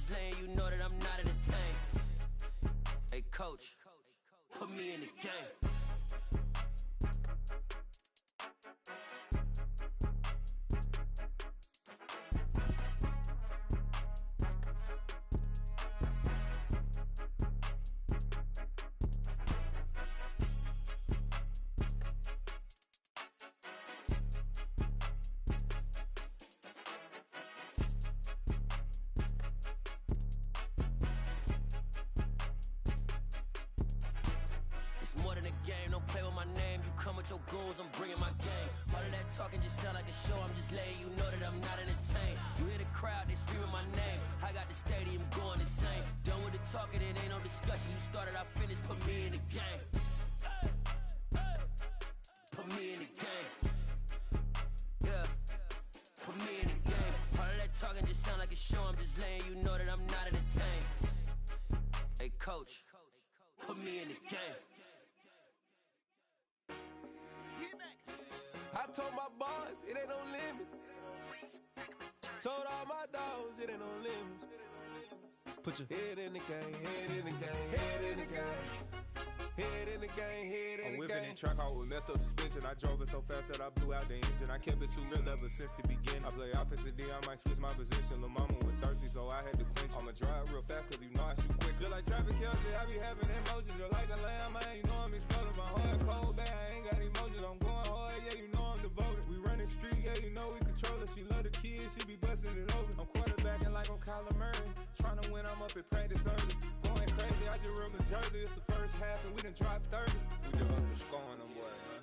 just letting you know that I'm not entertained. Hey coach, put me in the game. Your goons, I'm bringing my game. All of that talking just sound like a show. I'm just letting you know that I'm not entertained. You hear the crowd, they screaming my name. I got the stadium going insane. Done with the talking, it ain't no discussion. You started, I finished, put me in the game. Put me in the game. Yeah, put me in the game. All of that talking just sound like a show. I'm just letting you know that I'm not entertained. Hey coach, put me in the game. I told my boys, it ain't no limits. Told all my dogs, it ain't no limits. Put your head in the game, head in the game, head in the game. Head in the game, head in the game. I'm whipping in track out with messed up suspension. I drove it so fast that I blew out the engine. I kept it too real ever since the beginning. I play offensive D, I might switch my position. Lil' mama was thirsty, so I had to quench. I'ma drive real fast, cause you know I shoot quick. Just like traffic kills it, I be having emotions. Just like a lamb, I ain't know I'm exploding. My heart cold, bad, I ain't got emotions. I'm going hard, yeah, you know I'm devoted. We running streets, yeah, you know we control it. She love the kids, she be busting it over. I'm quarterbacking like I'm Kyler Murray. Trying to win, I'm up at practice early. Going crazy, I just real the jersey. It's the first half and we done dropped 30. We just up to scoring them, boy, man.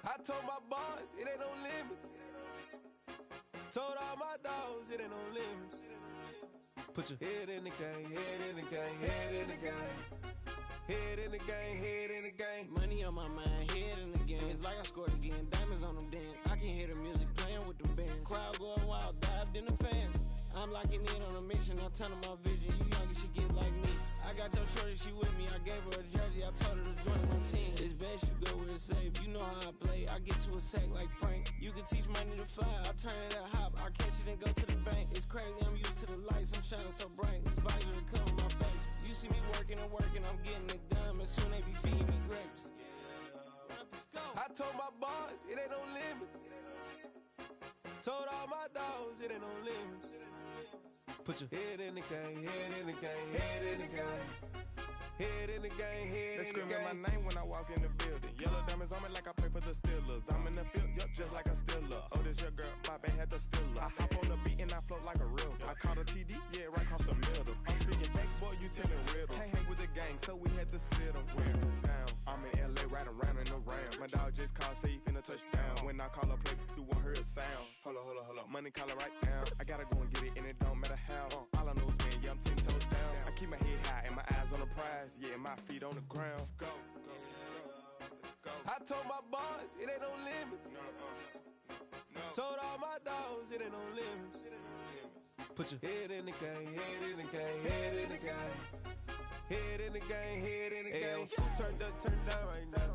I told my boys, it ain't no limits. Told all my dogs, it ain't no limits. Put your head in the game, head in the game, head in the game. Head in the game, head in the game. Money on my mind, head in the game. It's like I scored again, diamonds on them dance. I can hear the music playing with the bands. Crowd going wild, dived in the fans. I'm locking in on a mission, I turn on my vision. You young, you should get like me. I got your shorty, she with me. I gave her a jersey, I told her to join my team. It's best you go where it's safe. You know how I play, I get to a sack like Frank. You can teach money to fly, I turn it at hop. I catch it and go to the bank. It's crazy, I'm used to the lights, I'm shining so bright. This visor to cover my face. You see me working and working, I'm getting it done. And soon they be feeding me grapes. I told my boys, it ain't no limits. Told all my dogs, it ain't no limits. Put your head in the game, head in the game, head in the game. Head in the game, head in the game. They screaming my name when I walk in the building. Yellow diamonds on me like I play for the Steelers. I'm in the field, yup, just like a Steeler. Oh, this your girl, my band had the Steeler. I hop on the beat and I float like a river. I caught a TD, yeah, right across the middle. I'm speaking facts, boy, you telling riddles. Can't hang with the gang, so we had to sit them down. I'm in LA, riding around in the Rams. My dog just called, say he finna touchdown. When I call a play, you won't hear a sound. Hold up, money calling right now. I gotta go and get it, and it don't matter how. All I know is, man, yeah, I'm 10 toes down. I keep my head high and my eyes on the prize. Yeah, my feet on the ground. Let's go. Let's go. I told my boys, it ain't no limits. No. Told all my dogs, it ain't no limits. Put your head in the game, head in the game, head in the game. Head in the game, head in the game. Turned up, turned down right now.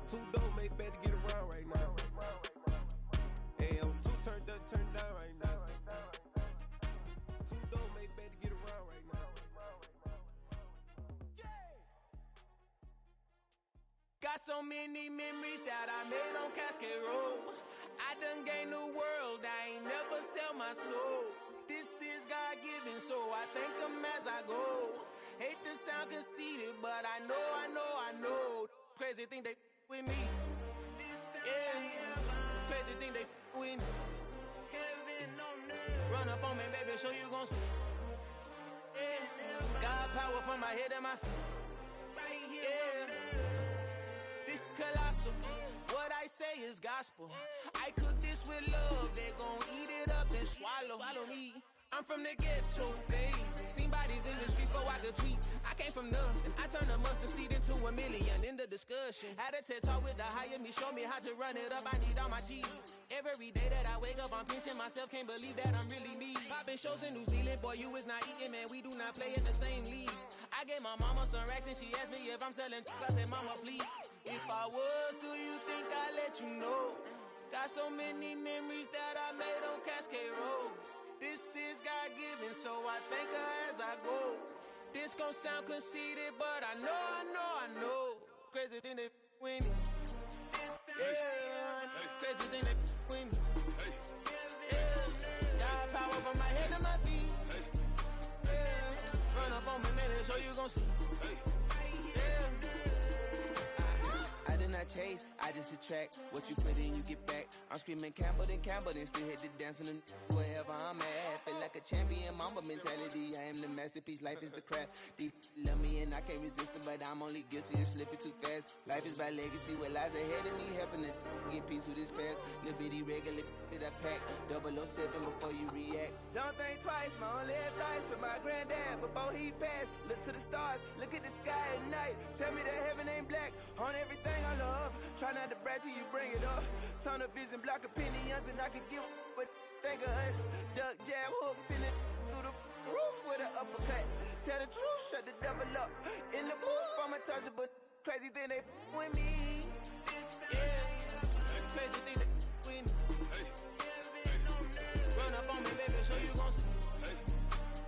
Too dope, make bad to get around right now. Hey, I'm too turned up, turned down right now. Too dope, make bad to get around right now. Got so many memories that I made on Cascade Road. I done gained the world, I ain't never sell my soul. This is God-given, so I thank him as I go. Hate to sound conceited, but I know. Crazy thing they with me. Yeah, crazy thing they with me. Run up on me, baby, show you gon' see. Yeah, God power from my head and my feet. Yeah. Colossal. What I say is gospel. I cook this with love. They gon' eat it up and swallow me. I'm from the ghetto, babe. Seen bodies in the streets so I could tweet. I came from nothing. I turned a mustard seed into a million in the discussion. Had a TED talk with the higher me, show me how to run it up. I need all my cheese. Every day that I wake up, I'm pinching myself. Can't believe that I'm really me. Popping shows in New Zealand, boy, you is not eating, man. We do not play in the same league. I gave my mama some racks and she asked me if I'm selling. I said, mama, please. If I was, do you think I'd let you know? Got so many memories that I made on Cascade Road. This is God-given. this gon' sound conceited, but I know. Crazy thing they with me. Yeah, crazy thing they with me. Yeah, got power from my head to my feet. Yeah, run up on me, man, so you gon' see. I did not chase, I just attract. What you put in, you get back. I'm screaming Campbell, then still hit the dancing and wherever I'm at. Feel like a champion, mamba mentality. I am the masterpiece, life is the crap. Deep love me and I can't resist it, but I'm only guilty of slipping too fast. Life is by legacy, what lies ahead of me, helping to get peace with this past. Little bitty regular that I pack, 007 before you react. Don't think twice, my only advice for my granddad before he passed. Look to the stars, look at the sky at night. Tell me that heaven ain't black on everything I love. Try not to brag till you bring it up. Tunnel vision, block opinions, and I could give what think of us. Duck, jab, hooks in it through the roof with an uppercut. Tell the truth, shut the devil up. In the booth, I'm untouchable. Crazy thing they with me. Yeah, crazy thing they with me. Run up on me, baby, so you gon' see.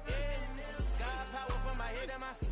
Yeah, got power from my head and my feet.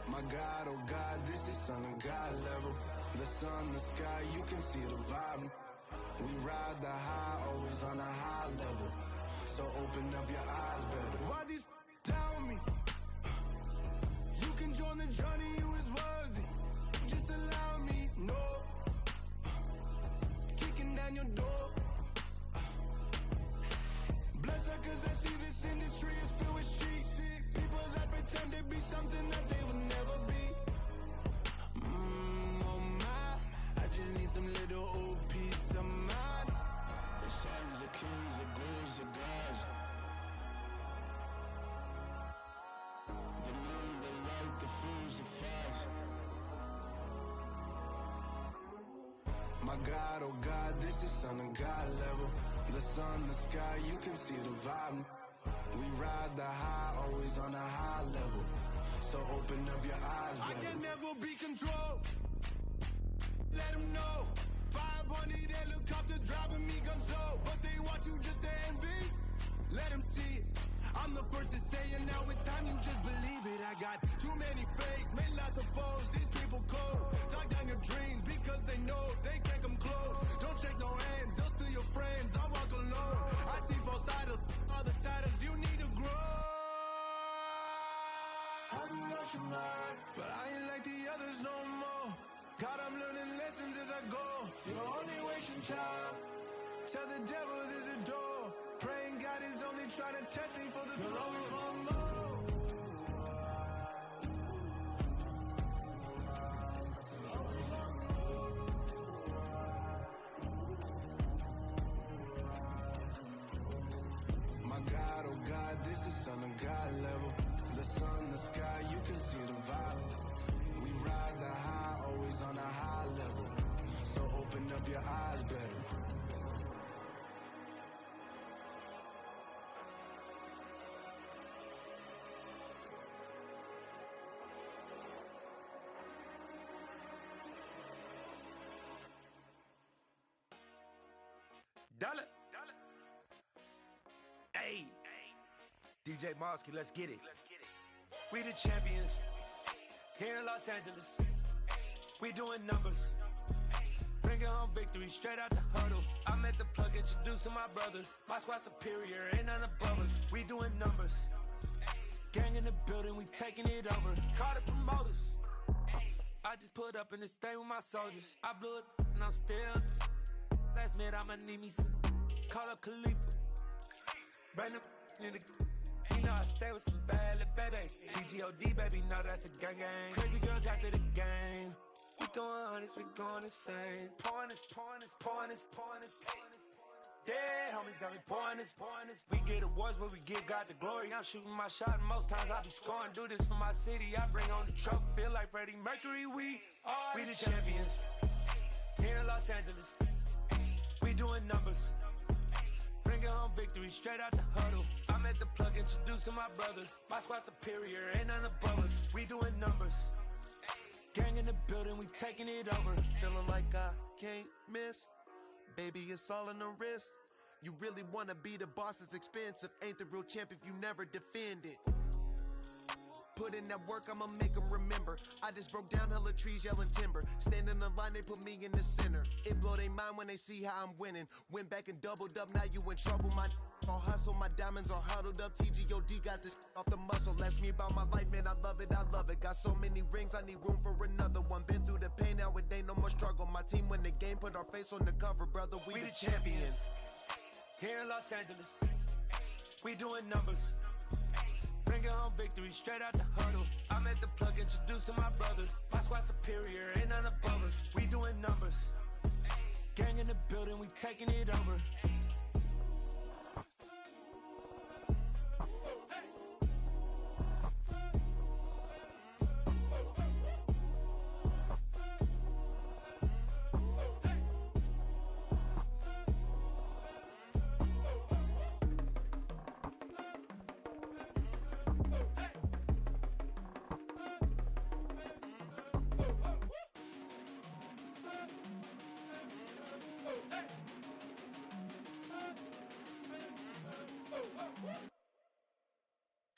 My God, oh God, this is son of God level. The sun, the sky, you can see the vibe. We ride the high, always on a high level. So open up your eyes better. Why these tell me? You can join the journey, you is worthy. Just allow me, no. Kicking down your door. Bloodsuckers that see this industry is filled with shit. People that pretend to be something that they will never be. Oh my, I just need some little old peace of mind. The sons of kings, the ghouls, the gods. The moon, the light, the fools, the facts. My God, oh God, this is son of God level. The sun, the sky, you can see the vibe. We ride the high, always on a high level. So open up your eyes, baby. I can never be controlled. Let them know. 500 helicopters driving me guns low. But they want you just to envy. Let them see it. I'm the first to say it, now it's time you just believe it. I got too many fakes, made lots of foes. These people cold. Talk down your dreams because they know they can't come close. Don't shake no hands, they'll steal your friends. I walk alone. I see both sides of other titles. You need to grow. I've been watching mine, but I ain't like the others no more. God, I'm learning lessons as I go. You're only wasting time. Tell the devil there's a door. Praying God is only trying to touch me for the throne. My God, oh God, this is son of God level. The sun, the sky, you can see the vibe. We ride the high, always on a high level. So open up your eyes better. Dollar. Hey, DJ Mosky, let's get it. We the champions here in Los Angeles. We doing numbers. Bringing home victory straight out the huddle. I met the plug, introduced to my brother. My squad superior, ain't none above us. We doing numbers. Gang in the building, we taking it over. Call the promoters. I just put up in this thing with my soldiers. I blew it and I'm still. Last minute I'ma need me some. Call up Khalifa. Brand new in the. You know I stay with some bad little baby. TGOD baby, know that's a gang gang. Crazy girls after the game. We throwing hundreds, we going insane. Pouring this. Yeah, homies got me pouring this. We get awards, but we give God the glory. I'm shooting my shot, and most times I be scoring. Do this for my city, I bring on the trophy. Feel like Freddie Mercury, we the champions. Here in Los Angeles, we doing numbers. Bringing home victory straight out the huddle. I'm at the plug, introduced to my brother. My squad superior, ain't none above us. We doing numbers. Gang in the building, we taking it over. Feeling like I can't miss. Baby, it's all in the wrist. You really wanna be the boss, it's expensive. Ain't the real champ if you never defend it. Put in that work, I'ma make them remember. I just broke down hella trees, yelling timber. Stand in the line, they put me in the center. It blow their mind when they see how I'm winning. Went back and doubled up, now you in trouble. My all hustle, my diamonds are huddled up. TGOD got this off the muscle. Ask me about my life, man, I love it, I love it. Got so many rings, I need room for another one. Been through the pain, now it ain't no more struggle. My team win the game, put our face on the cover, brother, we the champions. Here in Los Angeles, we doing numbers. Bringing home victory straight out the huddle. I'm at the plug, introduced to my brother. My squad superior, ain't none above us. We doing numbers. Gang in the building, we taking it over.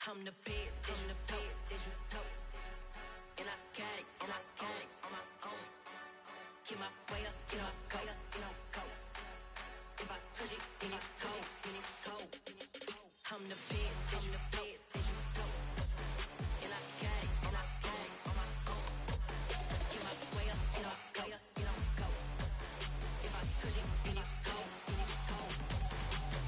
I'm the best, I'm the best, as you know. And I got it, and I got it on my own. Get my way up, get my go, go. If I touch it, then it's cold, I'm the best, I'm the best, as you know. And I got it, and I got it on my own. Get my way up, get my go, go. If I touch it, then it's cold,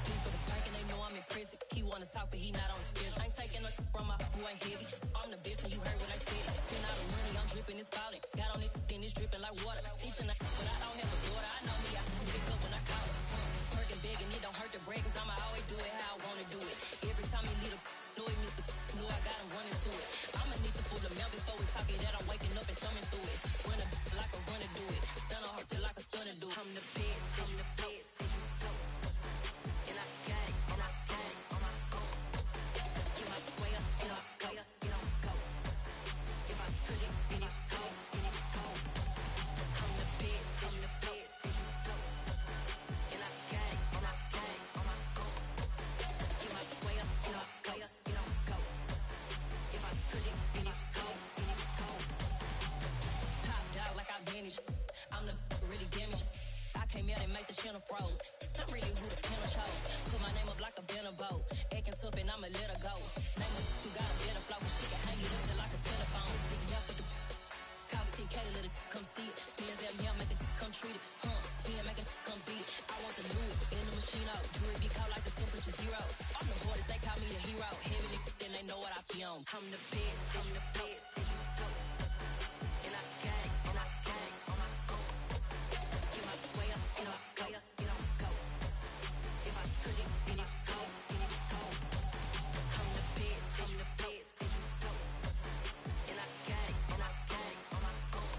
He for the bank and they know I'm in prison. He wanna talk, but he not on the schedule. I ain't taking a from my who ain't heavy. I'm the best and you heard what I said. Spend all the money, I'm dripping, it's falling. Got on it, then it's dripping like water. Teaching but I don't have a daughter. I know me, I can pick up when I call it. Perking big and it don't hurt the break, cause I'ma always do it how I wanna do it. Every time he lead a know it, Mr. Knew I got him running to it. I'ma need to pull the mail before we talk it that I'm waking up and thumbing through it. Run a like a runner do it. Stun on her till like a stunner do it. I'm the best, I'm the best, as you know. And I got it, and I got it on my own. Get my way up, get my go, go. If I touch it, then it's cold, I'm the best, I'm the best, as you know. And I got it, and I got it on my own. Get my way up, get my go, go. If I touch it, then it's cold, Top dog like I manage. I'm the really damaged. I came out and make the channel froze. I'm really who the panel chose. Put my name up like a banner boat. Acting tough and I'ma let her go. Name her who got a better flow, but she can hang it up just like a telephone. Sticking up with the cost 10K to let it come see it. Hands down here, make it come treat it. Spin, make it come beat it. I want the new in the machine out. Jewelry be cold like the temperature 0. I'm the hardest, they call me the hero. Heavily, then they know what I be on. I'm the best, I'm the best, as you know. And I got it, and I got it on my own. Get my way up, get my go, go. If I touch it, then it's cold, I'm the best, I'm the best, as you know. And I got it, and I got it on my own.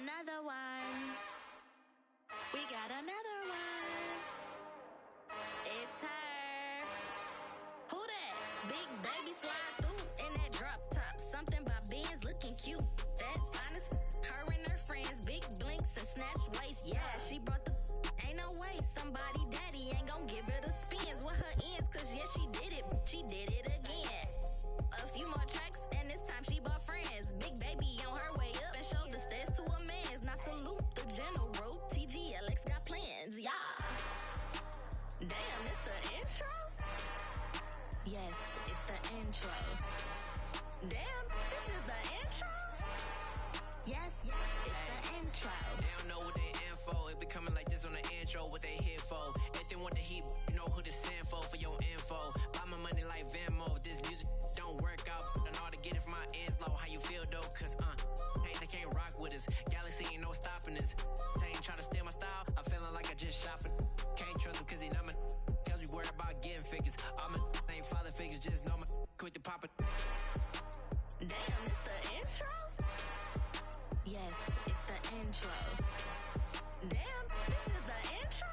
another one. We got another one. It's her. Who that? Big baby slide through in that drop top. Something by Benz looking cute. That finest. Her and her friends. Big blinks and snatch waist. Yeah, she brought the. Ain't no way. Somebody daddy ain't gon' give her the spins with her ends. Cause yeah, she did it. She did it again. A few more tracks and this time she bought friends. Big baby on her way up and showed the stairs to a man's. Now salute the general. TGLX got plans. Yeah. Damn, it's the intro? Yes, it's the intro. Damn, this is the intro? Yes, it's the intro. They don't know what they info. If it coming like this on the intro, what they here for? If they want the heat, you know who to send for your info. Buy my money like Venmo. This music don't work out. I know how to get it from my ends low. How you feel though? Cause hey, they can't rock with us. Galaxy ain't no stopping us. They ain't try to steal my style. I'm feeling like I just shopping. Can't trust him cause he not my. Cause we worried about getting figures. All my ain't father figures. Just know my quick to pop it. Damn, it's the intro? Yes, it's the intro. Damn, this is the intro?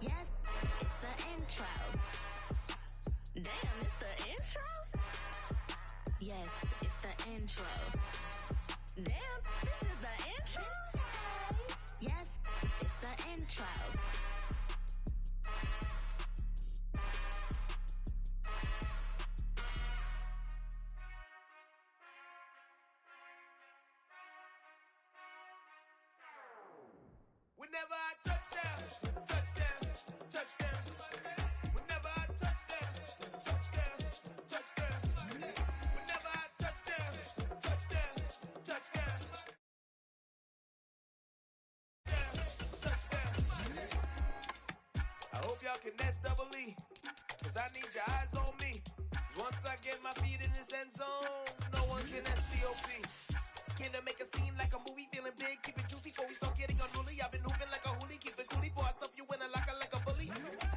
Yes, it's the intro. Damn, it's the intro? Yes, it's the intro. Damn, this is the intro? Yes, it's the intro. Whenever I touchdown, touchdown, touchdown. Whenever I touchdown, touchdown, touchdown. Whenever I touchdown, touchdown, touchdown. Touchdown. I hope y'all can S-double-E, cause I need your eyes on me. Once I get my feet in this end zone, no one can S-T-O-P. Can I make a scene like a movie, feeling big, keep it juicy before we start getting unruly. I've been hooping like a hoolie, keep it coolie before I stuff you in a locker like a bully.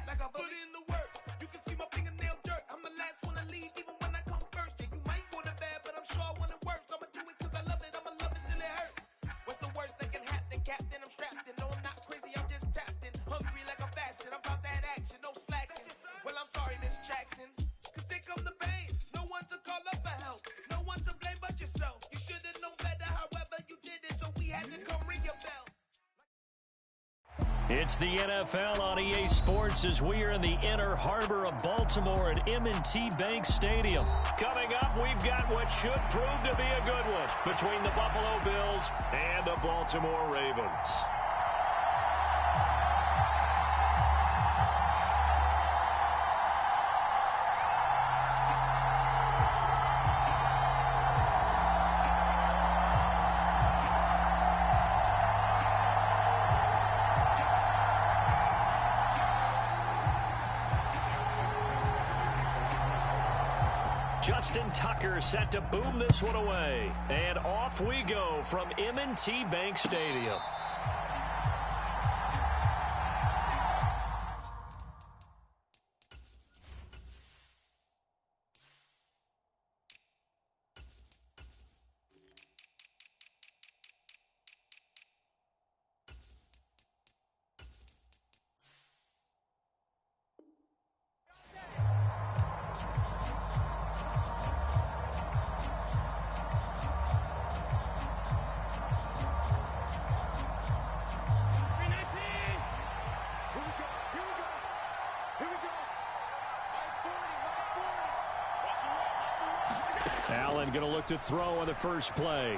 Like a bully. Put in the work, you can see my fingernail dirt. I'm the last one to leave, even when I come first. Yeah, you might want it bad, but I'm sure I want it worse. I'ma do it cause I love it, I'ma love it till it hurts. What's the worst that can happen, Captain? I'm strapped in, no I'm not crazy, I'm just tapped in. Hungry like a bastard, I'm about that action, no slacking. Well, I'm sorry, Miss Jackson, cause here come the pain. No one to call up for help, no one to blame but yourself. You should've known better, however you did it, so we had to come ring your bell. It's the NFL on EA Sports as we are in the inner harbor of Baltimore at M&T Bank Stadium. Coming up, we've got what should prove to be a good one between the Buffalo Bills and the Baltimore Ravens. Justin Tucker set to boom this one away. And off we go from M&T Bank Stadium. Allen going to look to throw on the first play.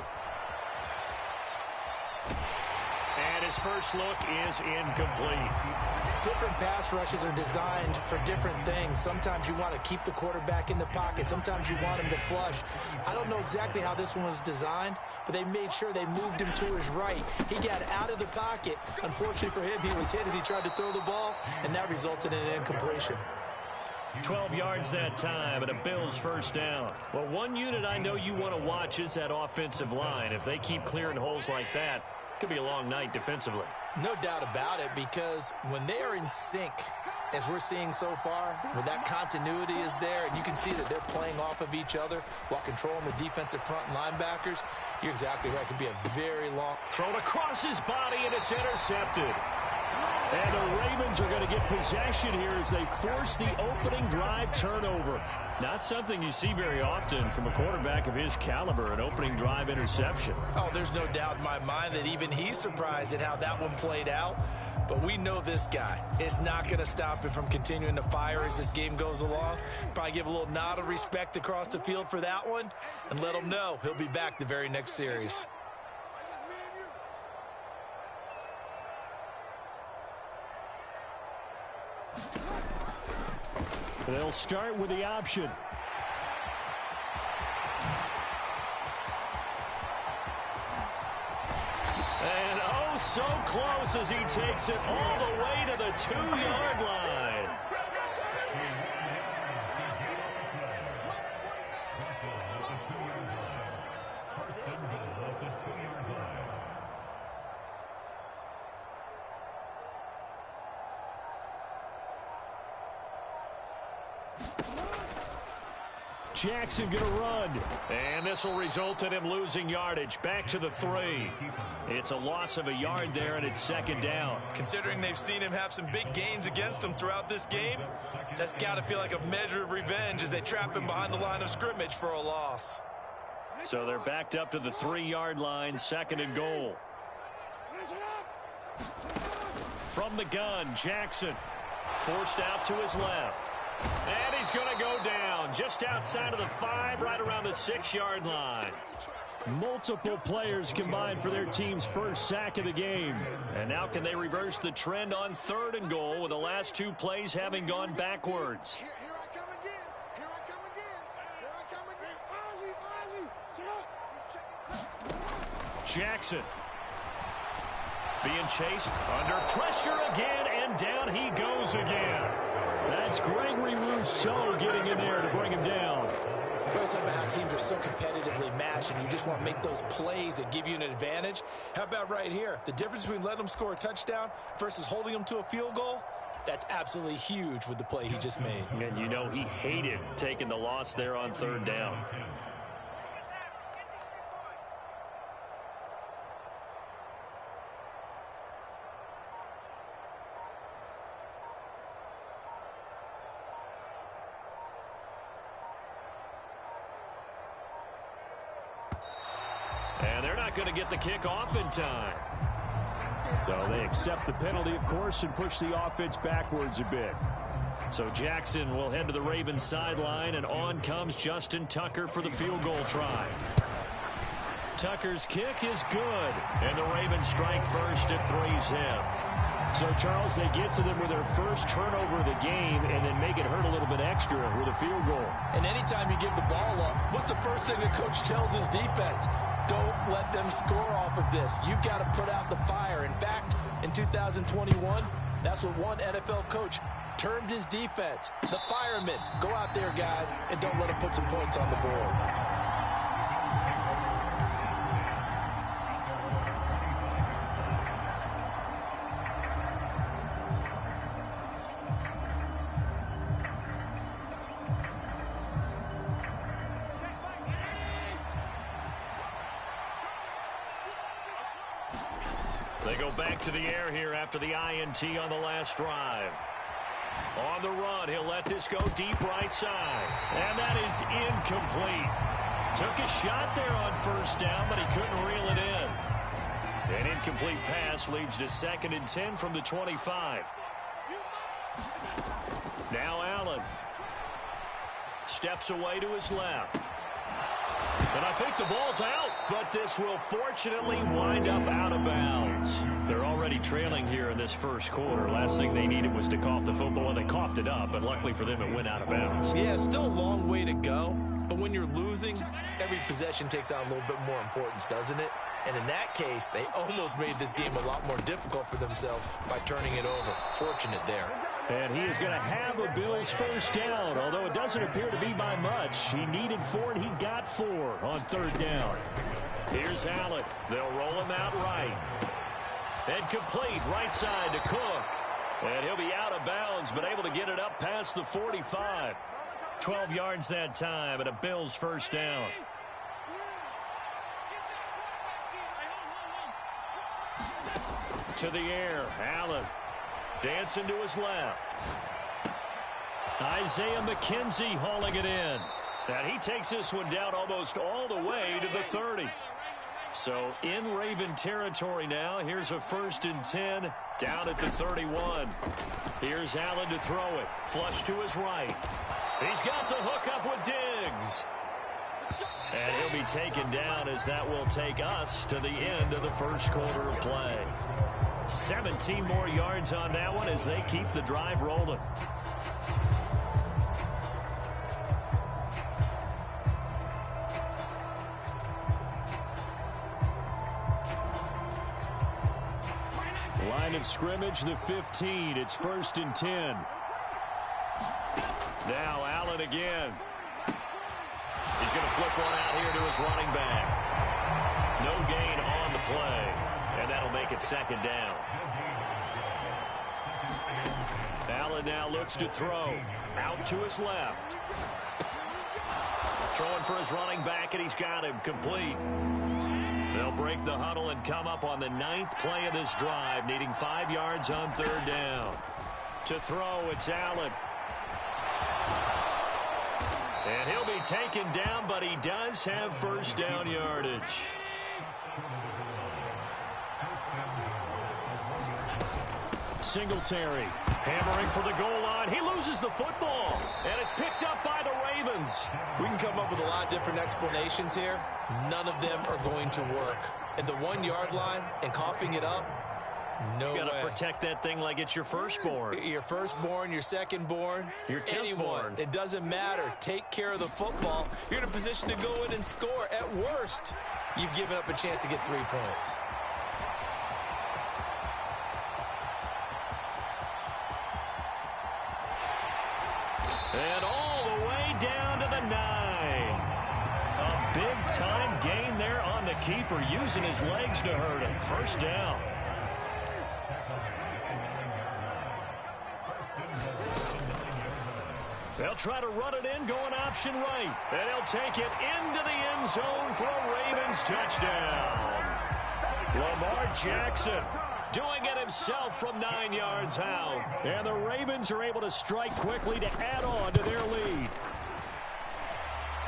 And his first look is incomplete. Different pass rushes are designed for different things. Sometimes you want to keep the quarterback in the pocket. Sometimes you want him to flush. I don't know exactly how this one was designed, but they made sure they moved him to his right. He got out of the pocket. Unfortunately for him, he was hit as he tried to throw the ball, and that resulted in an incompletion. 12 yards that time and a Bills first down. Well, one unit I know you want to watch is that offensive line. If they keep clearing holes like that, it could be a long night defensively. No doubt about it, because when they are in sync, as we're seeing so far, when that continuity is there and you can see that they're playing off of each other while controlling the defensive front and linebackers, you're exactly right. It could be a very long... Thrown across his body, and it's intercepted. And the Ravens are going to get possession here as they force the opening drive turnover. Not something you see very often from a quarterback of his caliber, an opening drive interception. Oh, there's no doubt in my mind that even he's surprised at how that one played out. But we know this guy is not going to stop him from continuing to fire as this game goes along. Probably give a little nod of respect across the field for that one and let him know he'll be back the very next series. They'll start with the option. And oh, so close as he takes it all the way to the 2-yard line. Jackson going to run. And this will result in him losing yardage. Back to the 3. It's a loss of a yard there, and it's second down. Considering they've seen him have some big gains against them throughout this game, that's got to feel like a measure of revenge as they trap him behind the line of scrimmage for a loss. So they're backed up to the 3-yard line, second and goal. From the gun, Jackson forced out to his left. And he's going to go down just outside of the 5, right around the 6-yard line. Multiple players combined for their team's first sack of the game. And now can they reverse the trend on 3rd and goal with the last 2 plays having gone backwards? Here I come again. Here I come again. Here I come again. Ozzie, Jackson being chased under pressure again, and down he goes again. That's Gregory Rousseau getting in there to bring him down. We're talking about how teams are so competitively matched, and you just want to make those plays that give you an advantage. How about right here? The difference between letting them score a touchdown versus holding them to a field goal, that's absolutely huge with the play he just made. And you know he hated taking the loss there on 3rd down. And they're not going to get the kick off in time. So they accept the penalty, of course, and push the offense backwards a bit. So Jackson will head to the Ravens sideline, and on comes Justin Tucker for the field goal try. Tucker's kick is good, and the Ravens strike first at 3-zip. So, Charles, they get to them with their first turnover of the game and then make it hurt a little bit extra with a field goal. And anytime you give the ball up, what's the first thing the coach tells his defense? Don't let them score off of this. You've got to put out the fire. In fact, in 2021, that's what one NFL coach termed his defense. The firemen. Go out there, guys, and don't let them put some points on the board. They go back to the air here after the INT on the last drive. On the run, he'll let this go deep right side. And that is incomplete. Took a shot there on 1st down, but he couldn't reel it in. An incomplete pass leads to 2nd and 10 from the 25. Now Allen steps away to his left. And I think the ball's out, but this will fortunately wind up out of bounds. They're already trailing here in this first quarter. Last thing they needed was to cough the football, and they coughed it up, but luckily for them, it went out of bounds. Yeah, still a long way to go, but when you're losing, every possession takes on a little bit more importance, doesn't it? And in that case, they almost made this game a lot more difficult for themselves by turning it over. Fortunate there. And he is going to have a Bills first down, although it doesn't appear to be by much. He needed 4, and he got 4 on 3rd down. Here's Allen. They'll roll him out right. And complete right side to Cook. And he'll be out of bounds, but able to get it up past the 45. 12 yards that time, and a Bills first down. To the air, Allen. Dancing to his left. Isaiah McKenzie hauling it in. And he takes this one down almost all the way to the 30. So in Raven territory now. Here's a 1st and 10 down at the 31. Here's Allen to throw it. Flush to his right. He's got the hook up with Diggs. And he'll be taken down as that will take us to the end of the first quarter of play. 17 more yards on that one as they keep the drive rolling. Line of scrimmage, the 15. It's 1st and 10. Now Allen again. He's going to flip one out here to his running back. No gain on the play. And that'll make it 2nd down. Allen now looks to throw. Out to his left. Throwing for his running back, and he's got him complete. They'll break the huddle and come up on the 9th play of this drive, needing 5 yards on 3rd down. To throw, it's Allen. And he'll be taken down, but he does have first down yardage. Singletary hammering for the goal line. He loses the football, and it's picked up by the Ravens. We can come up with a lot of different explanations here. None of them are going to work. At the 1-yard line and coughing it up, no way. You got to protect that thing like it's your firstborn. Your firstborn, your secondborn, your anyone. It doesn't matter. Take care of the football. You're in a position to go in and score. At worst, you've given up a chance to get 3 points. And all the way down to the 9. A big-time gain there on the keeper, using his legs to hurt him. First down. They'll try to run it in, going option right. And he'll take it into the end zone for a Ravens touchdown. Lamar Jackson doing it himself from 9 yards out. And the Ravens are able to strike quickly to add on to their lead.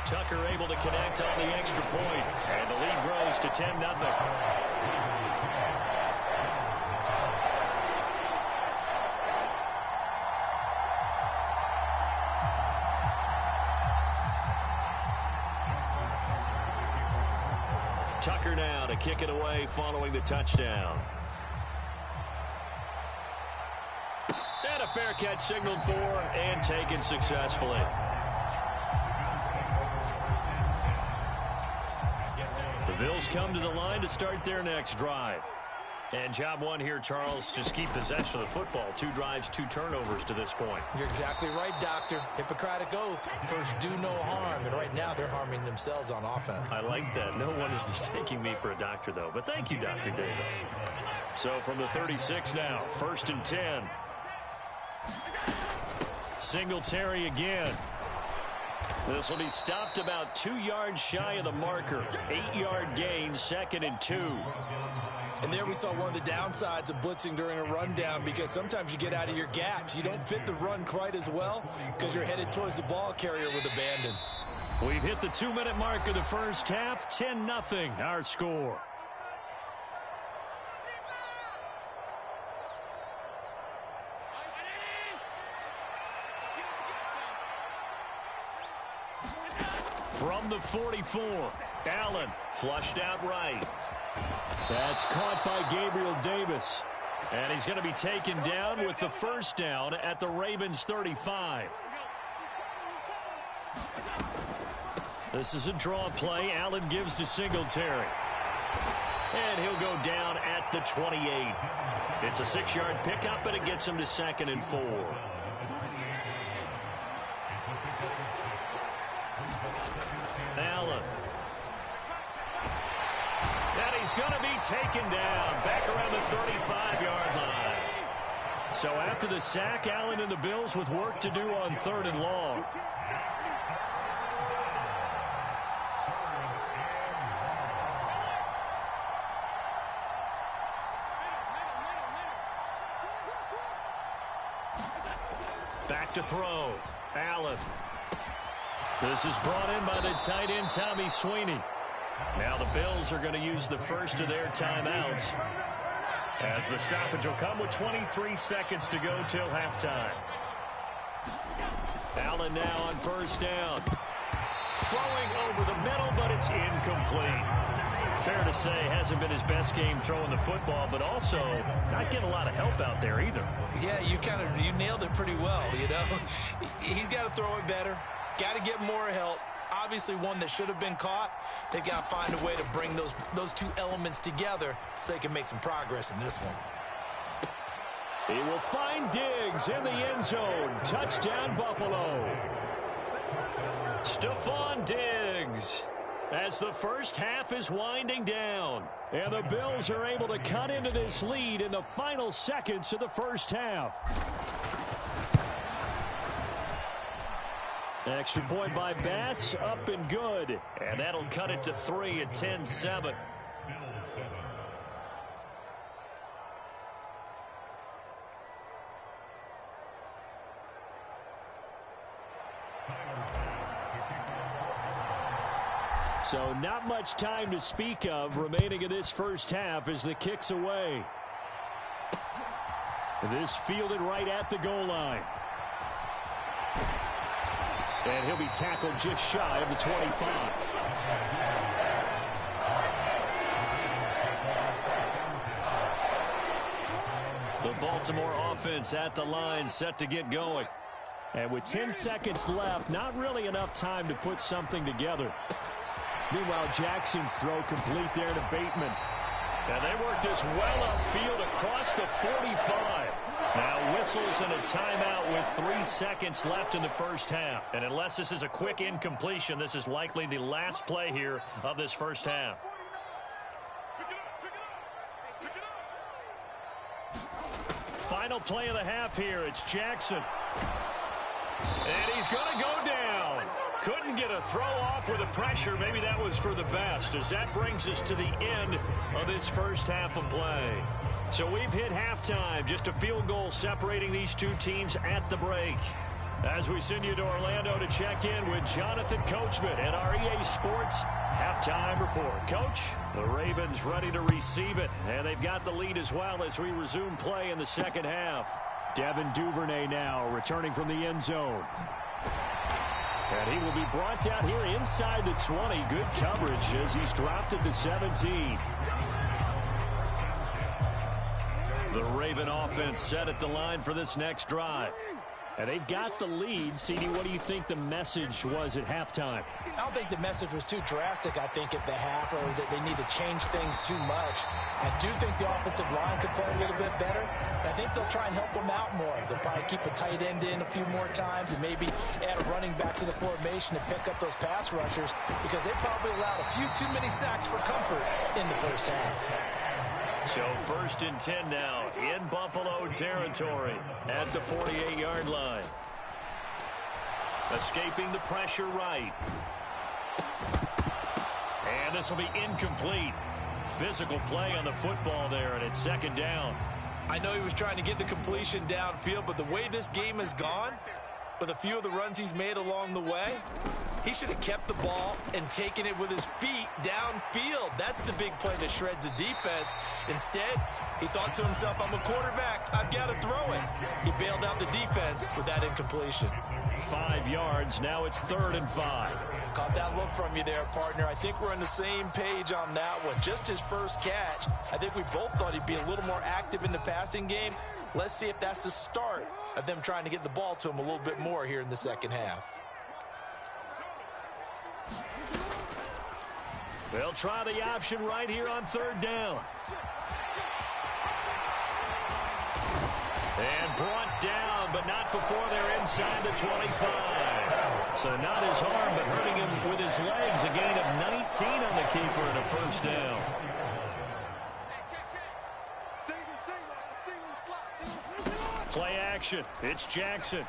Tucker able to connect on the extra point. And the lead grows to 10-0. Tucker now to kick it away following the touchdown. And a fair catch signaled for and taken successfully. The Bills come to the line to start their next drive. And job one here, Charles, just keep possession of the football. 2 drives, 2 turnovers to this point. You're exactly right, Doctor. Hippocratic oath. First, do no harm. And right now, they're harming themselves on offense. I like that. No one is mistaking me for a doctor, though. But thank you, Dr. Davis. So from the 36 now, 1st and 10. Singletary again. This will be stopped about 2 yards shy of the marker. 8-yard gain, 2nd and 2. And there we saw one of the downsides of blitzing during a rundown, because sometimes you get out of your gaps. You don't fit the run quite as well because you're headed towards the ball carrier with abandon. We've hit the 2-minute mark of the first half. 10-0 our score. From the 44, Allen flushed out right. That's caught by Gabriel Davis. And he's going to be taken down with the first down at the Ravens 35. This is a draw play. Allen gives to Singletary. And he'll go down at the 28. It's a 6-yard pickup, and it gets him to 2nd and 4. Allen. And he's going to be taken down back around the 35-yard line. So after the sack, Allen and the Bills with work to do on 3rd and long. Back to throw. Allen. This is brought in by the tight end, Tommy Sweeney. Now the Bills are going to use the first of their timeouts, as the stoppage will come with 23 seconds to go till halftime. Allen now on 1st down. Throwing over the middle, but it's incomplete. Fair to say, hasn't been his best game throwing the football, but also not getting a lot of help out there either. Yeah, you nailed it pretty well, you know. He's got to throw it better. Got to get more help. Obviously one that should have been caught. They've got to find a way to bring those two elements together so they can make some progress in this one. He will find Diggs in the end zone. Touchdown, Buffalo. Stephon Diggs, as the first half is winding down. And the Bills are able to cut into this lead in the final seconds of the first half. Extra point by Bass, up and good. And that'll cut it to 3 at 10-7. So not much time to speak of remaining in this first half as the kick's away. This fielded right at the goal line. And he'll be tackled just shy of the 25. The Baltimore offense at the line, set to get going. And with 10 seconds left, not really enough time to put something together. Meanwhile, Jackson's throw complete there to Bateman. And they work this well upfield across the 45. Now whistles and a timeout with 3 seconds left in the first half. And unless this is a quick incompletion, this is likely the last play here of this first half. Final play of the half here. It's Jackson. And he's going to go down. Couldn't get a throw off with the pressure. Maybe that was for the best, as that brings us to the end of this first half of play. So we've hit halftime, just a field goal separating these two teams at the break. As we send you to Orlando to check in with Jonathan Coachman at our EA Sports Halftime Report. Coach, the Ravens ready to receive it, and they've got the lead as well as we resume play in the second half. Devin Duvernay now returning from the end zone. And he will be brought down here inside the 20. Good coverage as he's dropped at the 17. The Raven offense set at the line for this next drive. And they've got the lead. CD, what do you think the message was at halftime? I don't think the message was too drastic, I think, at the half, or that they need to change things too much. I do think the offensive line could play a little bit better. I think they'll try and help them out more. They'll probably keep a tight end in a few more times and maybe add a running back to the formation to pick up those pass rushers, because they probably allowed a few too many sacks for comfort in the first half. So 1st and 10 now in Buffalo territory at the 48-yard line. Escaping the pressure right. And this will be incomplete. Physical play on the football there, and it's 2nd down. I know he was trying to get the completion downfield, but the way this game has gone, with a few of the runs he's made along the way, he should have kept the ball and taken it with his feet downfield. That's the big play that shreds the defense. Instead, he thought to himself, I'm a quarterback, I've got to throw it. He bailed out the defense with that incompletion. 5 yards, now it's 3rd and 5. Caught that look from you there, partner. I think we're on the same page on that one. Just his first catch. I think we both thought he'd be a little more active in the passing game. Let's see if that's the start of them trying to get the ball to him a little bit more here in the second half. They'll try the option right here on 3rd down. And brought down, but not before they're inside the 25. So not his arm, but hurting him with his legs. A gain of 19 on the keeper and a 1st down. action. It's Jackson.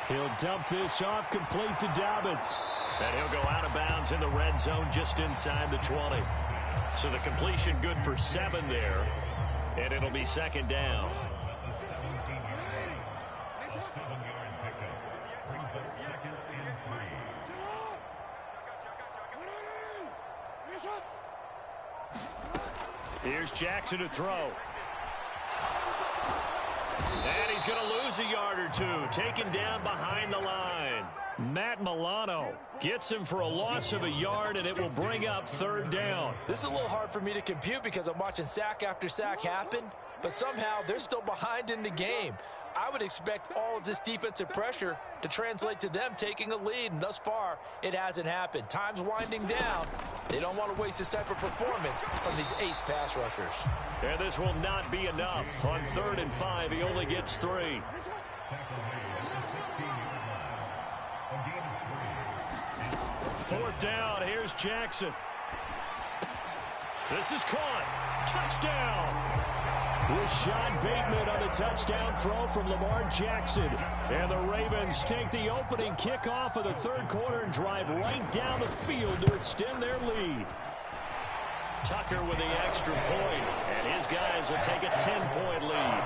He'll dump this off complete to Dobbins. And he'll go out of bounds in the red zone just inside the 20. So the completion good for 7 there. And it'll be second down. Here's Jackson to throw. And he's going to lose a yard or two. Taken down behind the line. Matt Milano gets him for a loss of a yard, and it will bring up third down. This is a little hard for me to compute because I'm watching sack after sack happen, but somehow they're still behind in the game. I would expect all of this defensive pressure to translate to them taking a lead, and thus far, it hasn't happened. Time's winding down. They don't want to waste this type of performance from these ace pass rushers. And this will not be enough. On 3rd and 5, he only gets 3. Fourth down, here's Jackson. This is caught. Touchdown. Rashad Bateman on the touchdown throw from Lamar Jackson. And the Ravens take the opening kickoff of the third quarter and drive right down the field to extend their lead. Tucker with the extra point, and his guys will take a 10-point lead.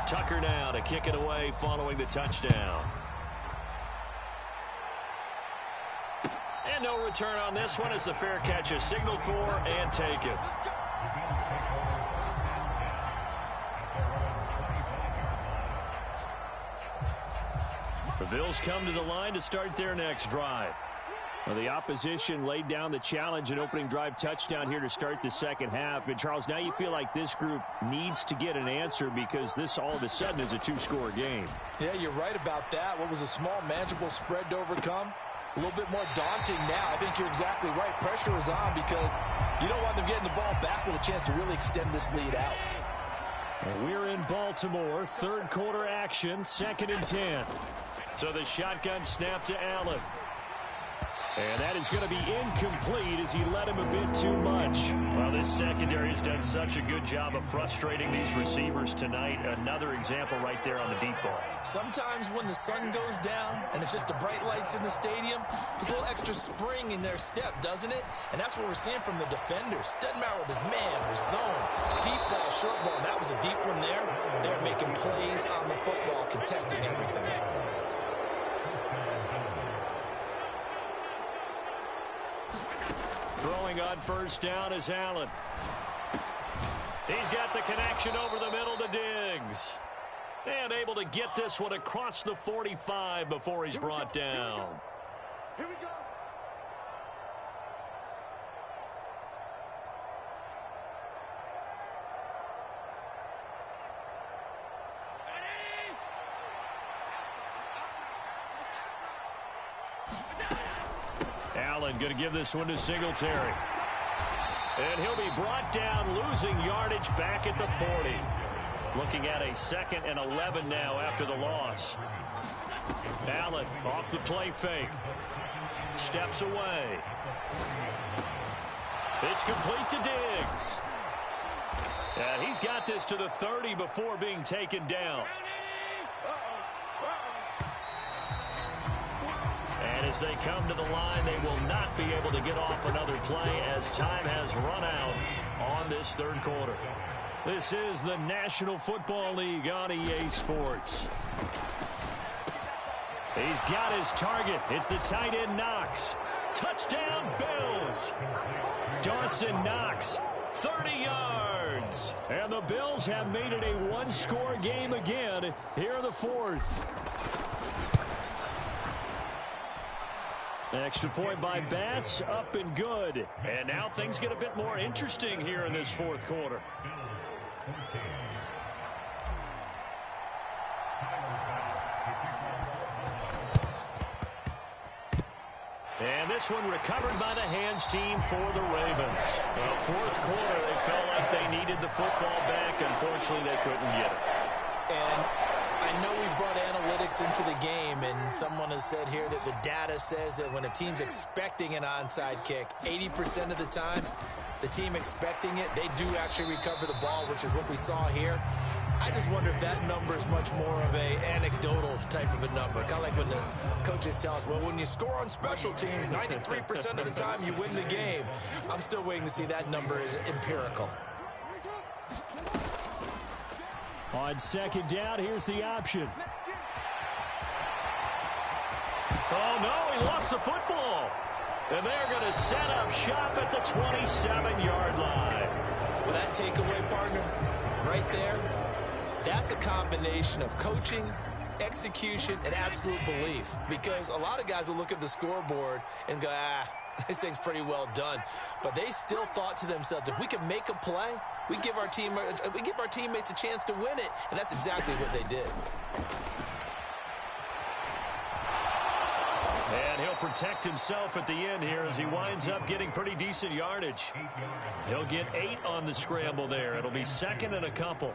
Tucker now to kick it away following the touchdown. And no return on this one as the fair catch is signaled for and taken. The Bills come to the line to start their next drive. Well, the opposition laid down the challenge and opening drive touchdown here to start the second half. And, Charles, now you feel like this group needs to get an answer because this all of a sudden is a 2-score game. Yeah, you're right about that. What was a small, manageable spread to overcome? A little bit more daunting now. I think you're exactly right. Pressure is on because you don't want them getting the ball back with a chance to really extend this lead out. Well, we're in Baltimore. Third quarter action, 2nd and 10. So the shotgun snap to Allen. And that is going to be incomplete as he led him a bit too much. Well, this secondary has done such a good job of frustrating these receivers tonight. Another example right there on the deep ball. Sometimes when the sun goes down and it's just the bright lights in the stadium, there's a little extra spring in their step, doesn't it? And that's what we're seeing from the defenders. Doesn't matter whether it's man or zone, deep ball, short ball. That was a deep one there. They're making plays on the football, contesting everything. Throwing on first down is Allen. He's got the connection over the middle to Diggs. And able to get this one across the 45 before he's brought down. Here we go. Allen going to give this one to Singletary. And he'll be brought down, losing yardage back at the 40. Looking at a 2nd and 11 now after the loss. Allen off the play fake. Steps away. It's complete to Diggs. And he's got this to the 30 before being taken down. And as they come to the line, they will not be able to get off another play as time has run out on this third quarter. This is the National Football League on EA Sports. He's got his target. It's the tight end Knox. Touchdown Bills. Dawson Knox, 30 yards. And the Bills have made it a one-score game again here in the fourth. Extra point by Bass, up and good. And now things get a bit more interesting here in this fourth quarter. And this one recovered by the hands team for the Ravens. Well, fourth quarter, they felt like they needed the football back. Unfortunately, they couldn't get it. And I know we brought analytics into the game, and someone has said here that the data says that when a team's expecting an onside kick, 80% of the time, the team expecting it, they do actually recover the ball, which is what we saw here. I just wonder if that number is much more of a anecdotal type of a number. Kind of like when the coaches tell us, well, when you score on special teams, 93% of the time you win the game. I'm still waiting to see that number is empirical. On second down, here's the option. Oh, no, he lost the football. And they're going to set up shop at the 27-yard line. Well, that takeaway, partner, right there, that's a combination of coaching, execution, and absolute belief. Because a lot of guys will look at the scoreboard and go, this thing's pretty well done. But they still thought to themselves, if we can make a play, we give our teammates a chance to win it. And that's exactly what they did. And he'll protect himself at the end here as he winds up getting pretty decent yardage. He'll get 8 on the scramble there. It'll be second and a couple.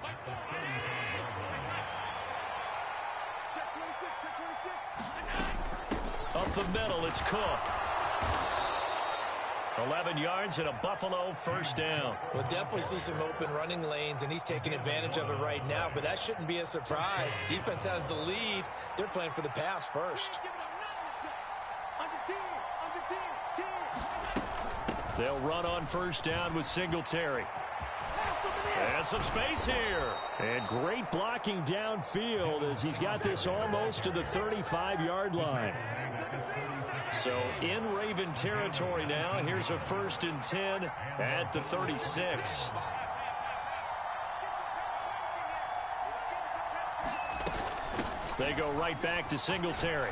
Up the middle, it's Cook. 11 yards and a Buffalo first down. We'll definitely see some open running lanes, and he's taking advantage of it right now, but that shouldn't be a surprise. Defense has the lead. They're playing for the pass first. They'll run on first down with Singletary. And some space here. And great blocking downfield as he's got this almost to the 35-yard line. So in Raven territory now. Here's a 1st and 10 at the 36. They go right back to Singletary.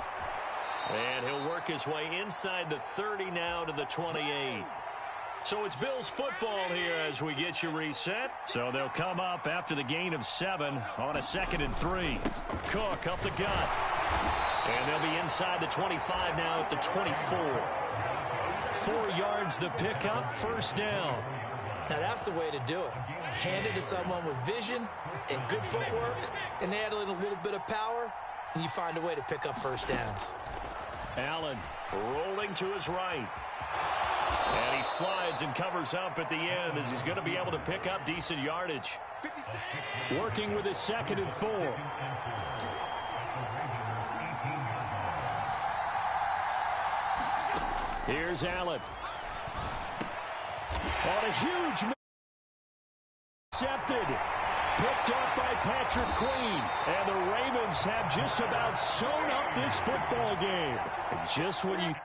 And he'll work his way inside the 30 now to the 28. So it's Bills football here as we get you reset. So they'll come up after the gain of 7 on a 2nd and 3. Cook up the gut. And they'll be inside the 25 now at the 24. 4 yards the pickup, first down. Now that's the way to do it. Hand it to someone with vision and good footwork, and add in a little bit of power, and you find a way to pick up first downs. Allen rolling to his right. And he slides and covers up at the end as he's going to be able to pick up decent yardage. Working with his 2nd and 4. Here's Allen. On a huge intercepted. Picked up by Patrick Queen. And the Ravens have just about sewn up this football game. Just when you...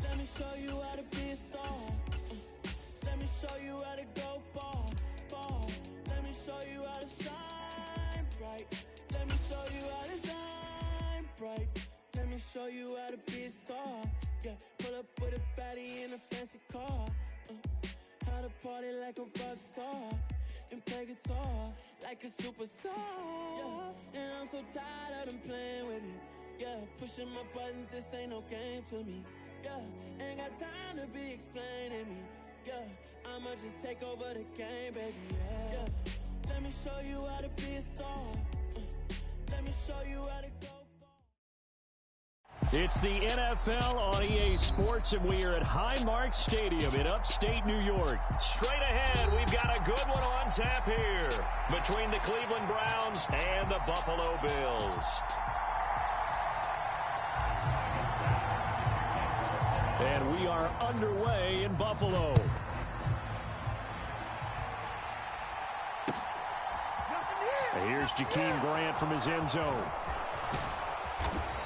Let me show you how to be a star. Let me show you how to go far, far. Let me show you how to shine bright. Let me show you how to shine bright. Let me show you how to be a star. Yeah, pull up with a baddie in a fancy car. How to party like a rock star and play guitar like a superstar. Yeah, and I'm so tired of them playing with me. Yeah, pushing my buttons, this ain't no game to me. Yeah, ain't got time to be explaining me. Yeah, I'ma just take over the game, baby. Yeah, let me show you how to be a star. Let me show you how to go far. It's the NFL on EA Sports, and we are at Highmark Stadium in upstate New York. Straight ahead, we've got a good one on tap here between the Cleveland Browns and the Buffalo Bills. And we are underway in Buffalo. Here's Jakeem Grant from his end zone.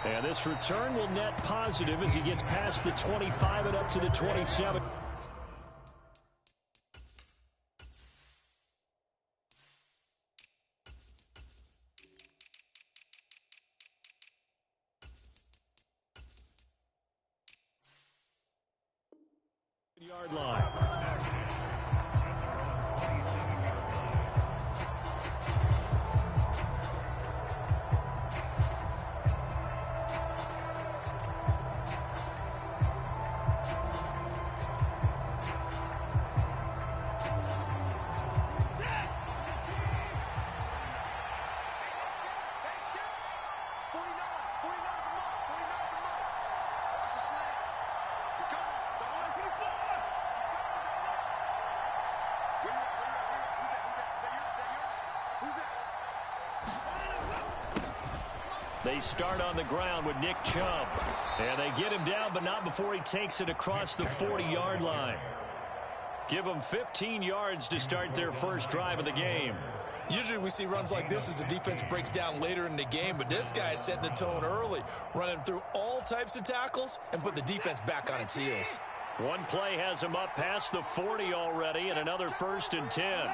And this return will net positive as he gets past the 25 and up to the 27. Yard line. They start on the ground with Nick Chubb. And they get him down, but not before he takes it across the 40-yard line. Give them 15 yards to start their first drive of the game. Usually we see runs like this as the defense breaks down later in the game, but this guy is setting the tone early, running through all types of tackles and put the defense back on its heels. One play has him up past the 40 already, and another 1st and 10.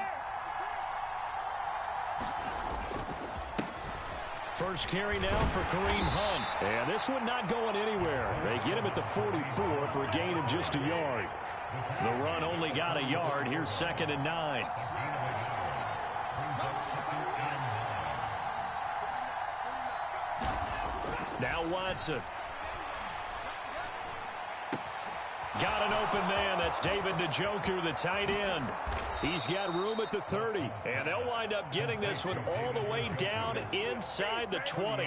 First carry now for Kareem Hunt. And this one not going anywhere. They get him at the 44 for a gain of just a yard. The run only got a yard. Here's 2nd and 9. Now Watson. Got an open man. That's David Njoku, the tight end. He's got room at the 30. And they'll wind up getting this one all the way down inside the 20.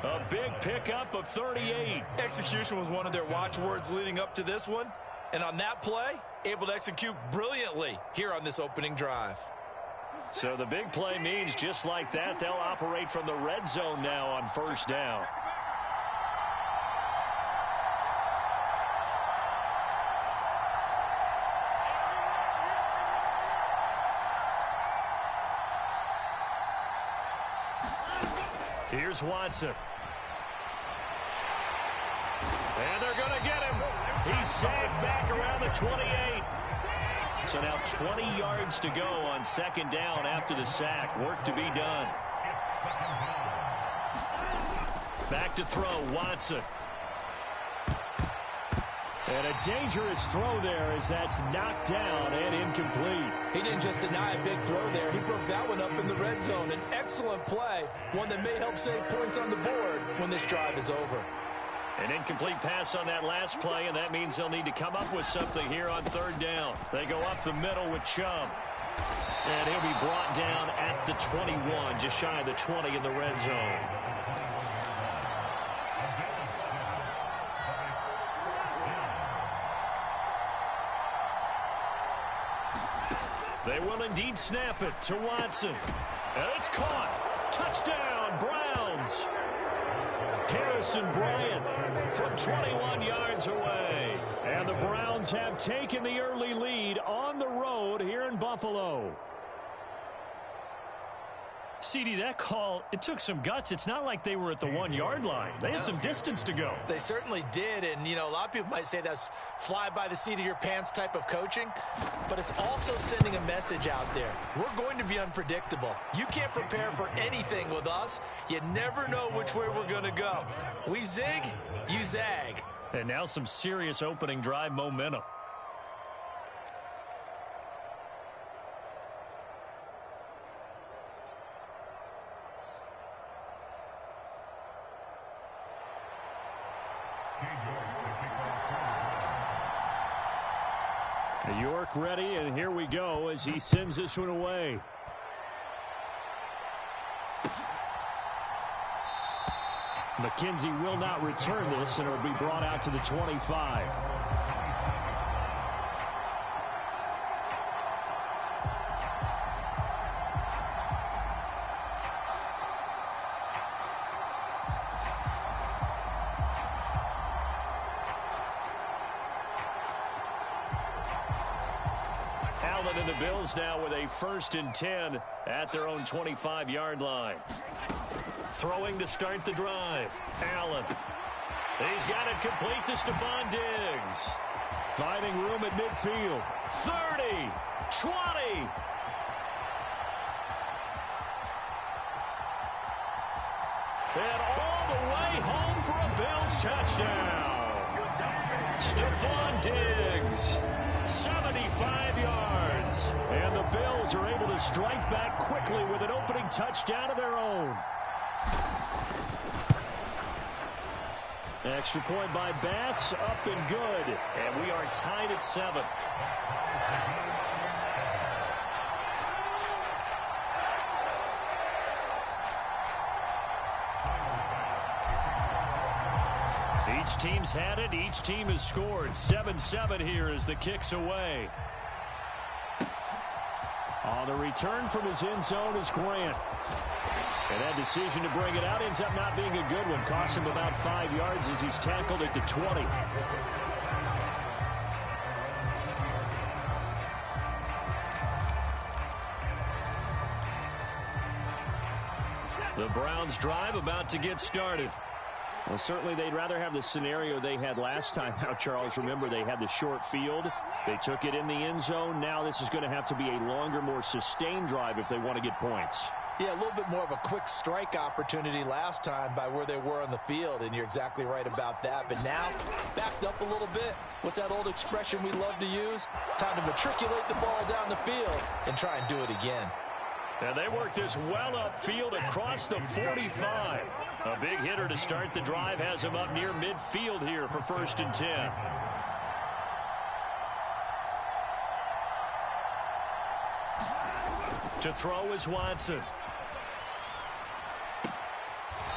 A big pickup of 38. Execution was one of their watchwords leading up to this one. And on that play, able to execute brilliantly here on this opening drive. So the big play means just like that, they'll operate from the red zone now on 1st down. Here's Watson. And they're going to get him. He's sacked back around the 28. So now 20 yards to go on 2nd down after the sack. Work to be done. Back to throw, Watson. And a dangerous throw there as that's knocked down and incomplete. He didn't just deny a big throw there. He broke that one up in the red zone. An excellent play, one that may help save points on the board when this drive is over. An incomplete pass on that last play, and that means they'll need to come up with something here on 3rd down. They go up the middle with Chubb. And he'll be brought down at the 21, just shy of the 20 in the red zone. They will indeed snap it to Watson. And it's caught. Touchdown, Browns. Harrison Bryant from 21 yards away. And the Browns have taken the early lead on the road here in Buffalo. CD, that call, it took some guts. It's not like they were at the 1-yard line. They had some distance to go. They certainly did, and, you know, a lot of people might say that's fly by the seat of your pants type of coaching, but it's also sending a message out there. We're going to be unpredictable. You can't prepare for anything with us. You never know which way we're going to go. We zig, you zag. And now some serious opening drive momentum. York ready, and here we go as he sends this one away. McKenzie will not return this, and it'll be brought out to the 25. And the Bills now with a 1st and 10 at their own 25-yard line. Throwing to start the drive. Allen. He's got it complete to Stephon Diggs. Finding room at midfield. 30. 20. And all the way home for a Bills touchdown. Stephon Diggs. 75 yards. And the Bills are able to strike back quickly with an opening touchdown of their own. Extra point by Bass, up and good. And we are tied at 7. Each team's had it. Each team has scored. 7-7 here as the kick's away. On the return from his end zone is Grant. And that decision to bring it out ends up not being a good one. Costs him about 5 yards as he's tackled at the 20. The Browns drive about to get started. Well, certainly they'd rather have the scenario they had last time. Now, Charles, remember, they had the short field. They took it in the end zone. Now this is going to have to be a longer, more sustained drive if they want to get points. Yeah, a little bit more of a quick strike opportunity last time by where they were on the field, and you're exactly right about that. But now, backed up a little bit. What's that old expression we love to use? Time to matriculate the ball down the field and try and do it again. And they work this well upfield across the 45. A big hitter to start the drive has him up near midfield here for 1st and 10. To throw is Watson.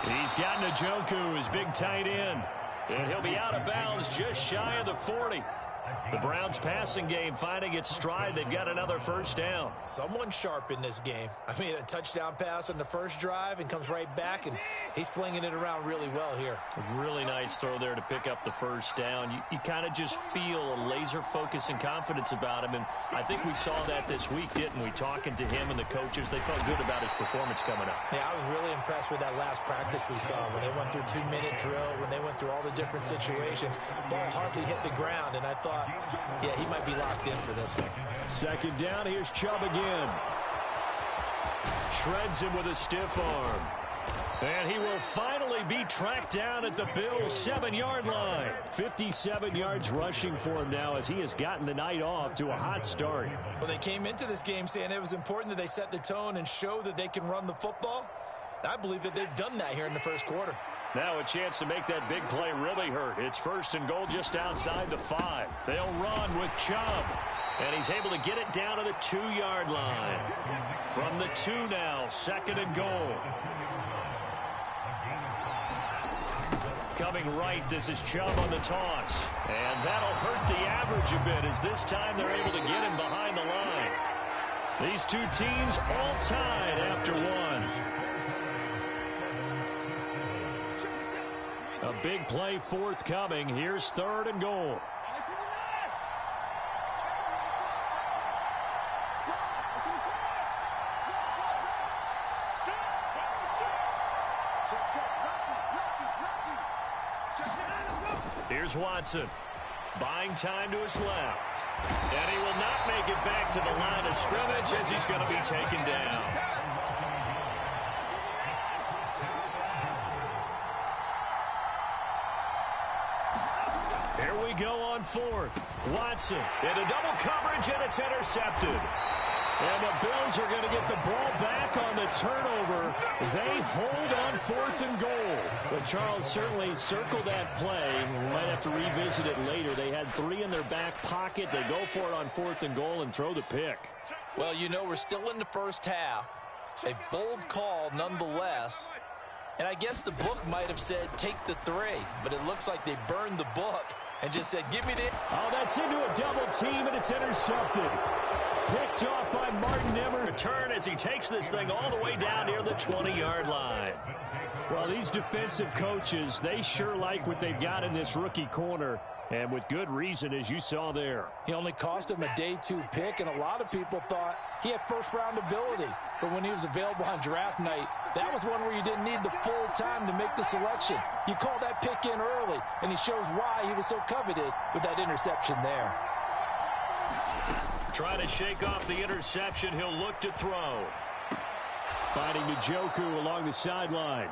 He's got Njoku, his big tight end. And he'll be out of bounds just shy of the 40. The Browns passing game finding its stride. They've got another first down. Someone sharp in this game. I mean, a touchdown pass on the first drive and comes right back, and he's flinging it around really well here. A really nice throw there to pick up the first down. You kind of just feel a laser focus and confidence about him, and I think we saw that this week, didn't we? Talking to him and the coaches, they felt good about his performance coming up. Yeah, I was really impressed with that last practice we saw when they went through 2-minute drill, when they went through all the different situations. Ball hardly hit the ground, and I thought, yeah, he might be locked in for this one. 2nd down, here's Chubb again. Shreds him with a stiff arm. And he will finally be tracked down at the Bills' 7-yard line. 57 yards rushing for him now as he has gotten the night off to a hot start. Well, they came into this game saying it was important that they set the tone and show that they can run the football. And I believe that they've done that here in the first quarter. Now a chance to make that big play really hurt. It's 1st and goal just outside the 5. They'll run with Chubb. And he's able to get it down to the 2-yard line. From the 2 now, 2nd and goal. Coming right, this is Chubb on the toss. And that'll hurt the average a bit as this time they're able to get him behind the line. These two teams all tied after 1. A big play forthcoming. Here's 3rd and goal. Here's Watson. Buying time to his left. And he will not make it back to the line of scrimmage as he's going to be taken down. Here we go on 4th. Watson into double coverage, and it's intercepted. And the Bills are going to get the ball back on the turnover. They hold on 4th and goal. But Charles certainly circled that play. We might have to revisit it later. They had 3 in their back pocket. They go for it on 4th and goal and throw the pick. Well, you know, we're still in the first half. A bold call nonetheless. And I guess the book might have said take the 3. But it looks like they burned the book and just said give me the... Oh, that's into a double team, and it's intercepted. Picked off by Martin Emmer. Return as he takes this thing all the way down near the 20-yard line. Well, these defensive coaches, they sure like what they've got in this rookie corner, and with good reason, as you saw there. He only cost him a day 2 pick, and a lot of people thought he had first-round ability. But when he was available on draft night, that was one where you didn't need the full time to make the selection. You call that pick in early, and he shows why he was so coveted with that interception there. Trying to shake off the interception. He'll look to throw. Finding Njoku along the sideline.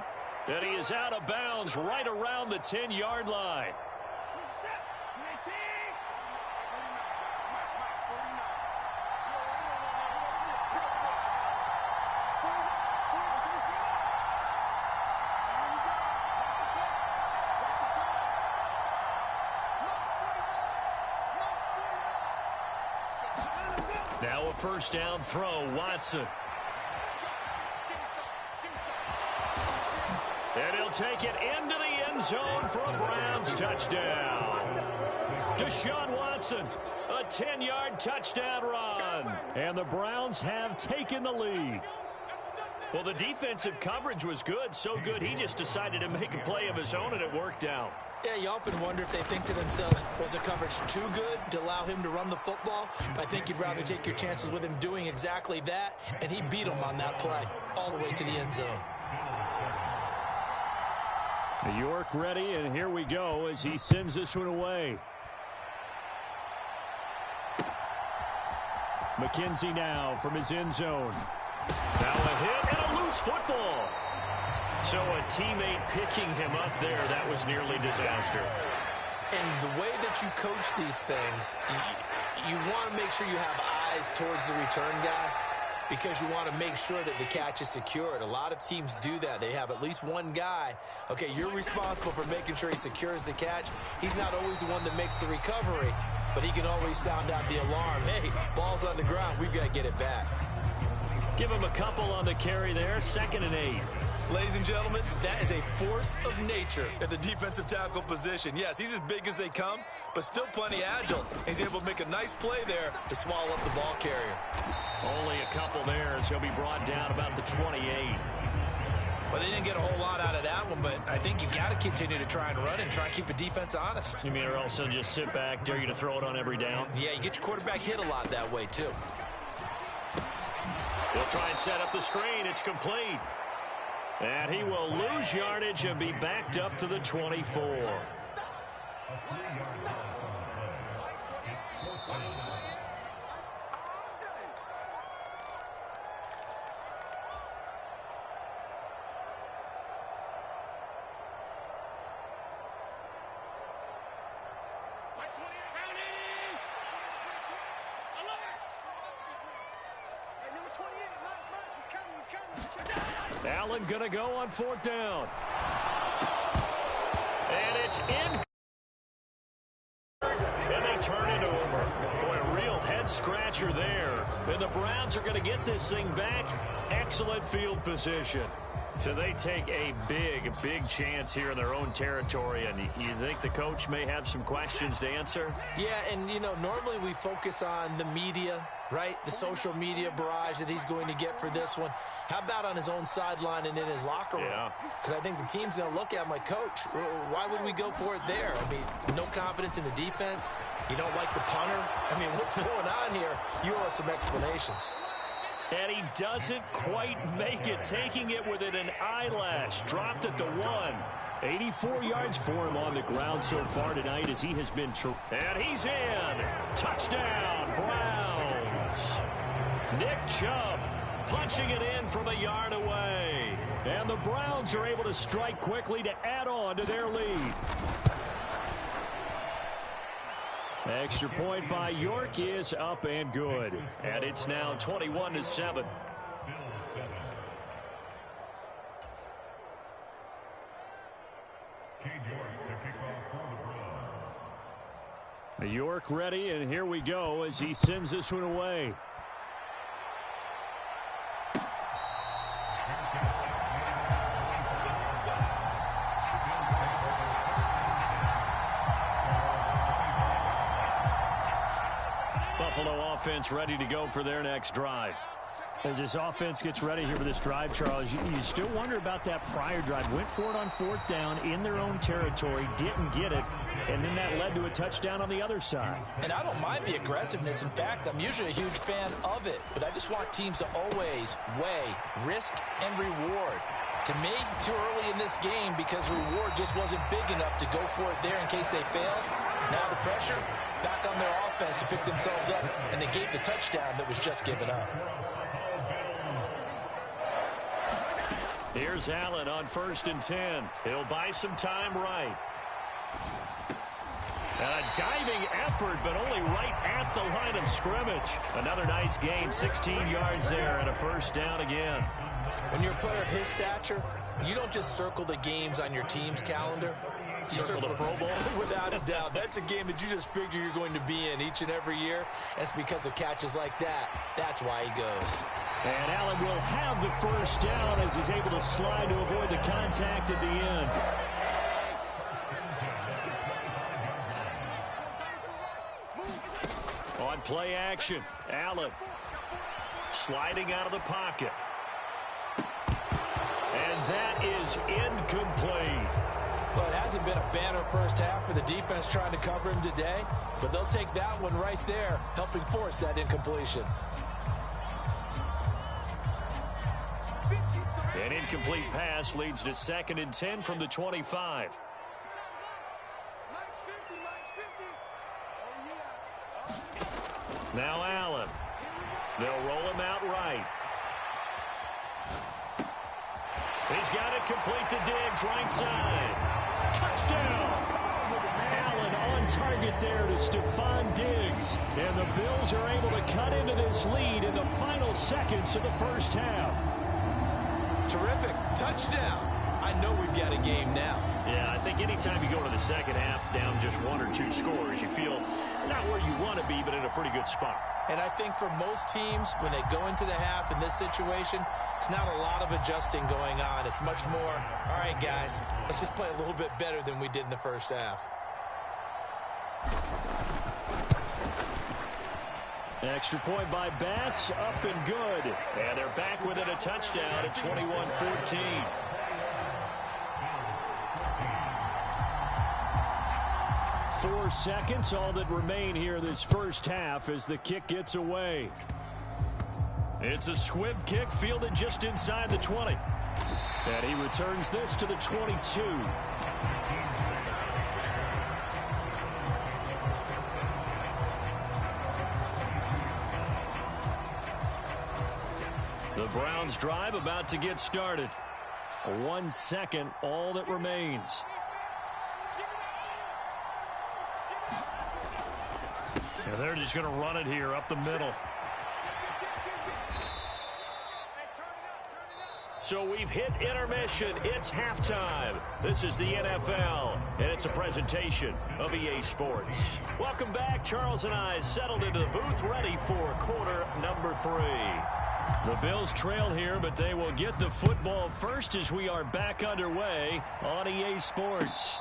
And he is out of bounds right around the 10-yard line. Now a first down throw, Watson. And he'll take it into the end zone for a Browns touchdown. Deshaun Watson, a 10-yard touchdown run. And the Browns have taken the lead. Well, the defensive coverage was good, so good he just decided to make a play of his own, and it worked out. Yeah, you often wonder if they think to themselves, was the coverage too good to allow him to run the football? I think you'd rather take your chances with him doing exactly that, and he beat him on that play all the way to the end zone. York ready, and here we go as he sends this one away. McKenzie now from his end zone. Now a hit and a loose football. So a teammate picking him up there, that was nearly disaster. And the way that you coach these things, you want to make sure you have eyes towards the return guy because you want to make sure that the catch is secured. A lot of teams do that. They have at least one guy. Okay, you're responsible for making sure he secures the catch. He's not always the one that makes the recovery, but he can always sound out the alarm. Hey, ball's on the ground. We've got to get it back. Give him a couple on the carry there, 2nd and 8. Ladies and gentlemen, that is a force of nature at the defensive tackle position. Yes, he's as big as they come, but still plenty agile. He's able to make a nice play there to swallow up the ball carrier. Only a couple there as he'll be brought down about the 28. Well, they didn't get a whole lot out of that one, but I think you got to continue to try and run and try and keep the defense honest. You mean or also just sit back, dare you to throw it on every down? Yeah, you get your quarterback hit a lot that way, too. He'll try and set up the screen. It's complete. And he will lose yardage and be backed up to the 24. Allen going to go on 4th down. And it's in. And they turn it over. Boy, a real head-scratcher there. And the Browns are going to get this thing back. Excellent field position. So they take a big, big chance here in their own territory. And you think the coach may have some questions to answer? Yeah, and, you know, normally we focus on the media, right? The social media barrage that he's going to get for this one. How about on his own sideline and in his locker room? Yeah. Because I think the team's going to look at him like, Coach, why would we go for it there? I mean, no confidence in the defense. You don't like the punter. I mean, what's going on here? You owe us some explanations. And he doesn't quite make it, taking it within an eyelash. Dropped at the 1. 84 yards for him on the ground so far tonight as he has been and he's in. Touchdown, Browns. Nick Chubb punching it in from a yard away. And the Browns are able to strike quickly to add on to their lead. Extra point by York is up and good. And it's now 21-7. York ready, and here we go as he sends this one away. Buffalo offense ready to go for their next drive. As this offense gets ready here for this drive, Charles, you still wonder about that prior drive. Went for it on 4th down in their own territory, didn't get it, and then that led to a touchdown on the other side. And I don't mind the aggressiveness. In fact, I'm usually a huge fan of it, but I just want teams to always weigh risk and reward. To me, too early in this game because the reward just wasn't big enough to go for it there in case they failed. Now the pressure back on their offense to pick themselves up, and they gave the touchdown that was just given up. Here's Allen on 1st and 10. He'll buy some time right. And a diving effort, but only right at the line of scrimmage. Another nice gain, 16 yards there, and a 1st down again. When you're a player of his stature, you don't just circle the games on your team's calendar. You circle the Pro Bowl? Without a doubt. That's a game that you just figure you're going to be in each and every year. That's because of catches like that. That's why he goes. And Allen will have the 1st down as he's able to slide to avoid the contact at the end. On play action, Allen sliding out of the pocket. is incomplete. Well, it hasn't been a banner first half for the defense trying to cover him today, but they'll take that one right there, helping force that incompletion. An incomplete pass leads to 2nd and 10 from the 25. Now Allen. They'll roll him out right. He's got it complete to Diggs, right side. Touchdown! Allen on target there to Stephon Diggs. And the Bills are able to cut into this lead in the final seconds of the first half. Terrific. Touchdown. I know we've got a game now. Yeah, I think anytime you go to the second half down just 1 or 2 scores, you feel not where you want to be, but in a pretty good spot. And I think for most teams, when they go into the half in this situation, it's not a lot of adjusting going on. It's much more, all right, guys, let's just play a little bit better than we did in the first half. Extra point by Bass, up and good. And they're back within a touchdown at 21-14. 4 seconds, all that remain here this first half as the kick gets away. It's a squib kick fielded just inside the 20. And he returns this to the 22. The Browns drive about to get started. 1 second, all that remains. And they're just going to run it here up the middle. So we've hit intermission. It's halftime. This is the NFL, and it's a presentation of EA Sports. Welcome back. Charles and I settled into the booth, ready for quarter number 3. The Bills trail here, but they will get the football first as we are back underway on EA Sports.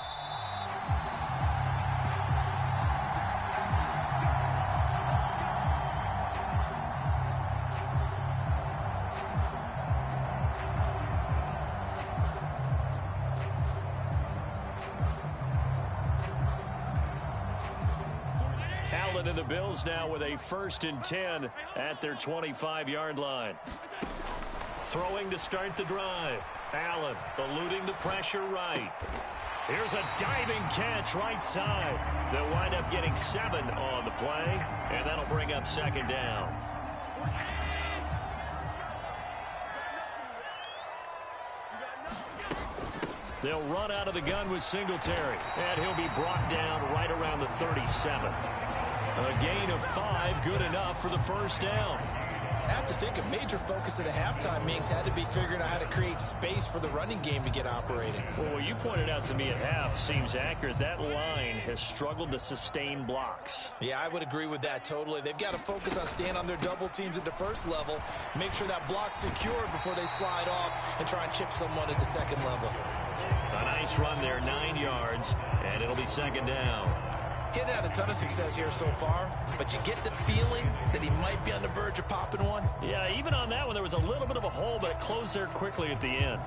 And the Bills now with a 1st and 10 at their 25-yard line. Throwing to start the drive. Allen eluding the pressure right. Here's a diving catch right side. They'll wind up getting 7 on the play, and that'll bring up 2nd down. They'll run out of the gun with Singletary, and he'll be brought down right around the 37. A gain of 5, good enough for the 1st down. I have to think a major focus of the halftime meetings had to be figuring out how to create space for the running game to get operating. Well, what you pointed out to me at half seems accurate. That line has struggled to sustain blocks. Yeah, I would agree with that totally. They've got to focus on staying on their double teams at the first level, make sure that block's secured before they slide off and try and chip someone at the second level. A nice run there, 9 yards, and it'll be 2nd down. He hasn't had a ton of success here so far, but you get the feeling that he might be on the verge of popping one. Yeah, even on that one, there was a little bit of a hole, but it closed there quickly at the end.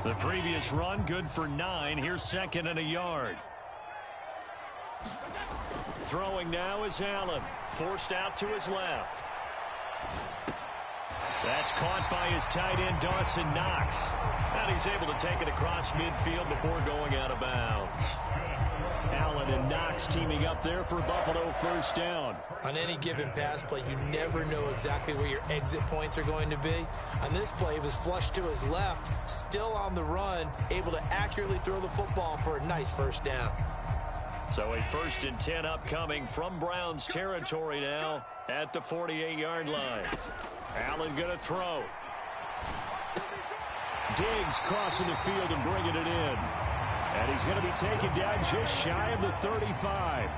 The previous run, good for 9. Here's 2nd and a yard. Throwing now is Allen. Forced out to his left. That's caught by his tight end, Dawson Knox. And he's able to take it across midfield before going out of bounds. Allen and Knox teaming up there for Buffalo 1st down. On any given pass play, you never know exactly where your exit points are going to be. On this play, it was flushed to his left, still on the run, able to accurately throw the football for a nice 1st down. So a 1st and 10 upcoming from Browns territory now at the 48-yard line. Allen going to throw. Diggs crossing the field and bringing it in. And he's going to be taken down just shy of the 35.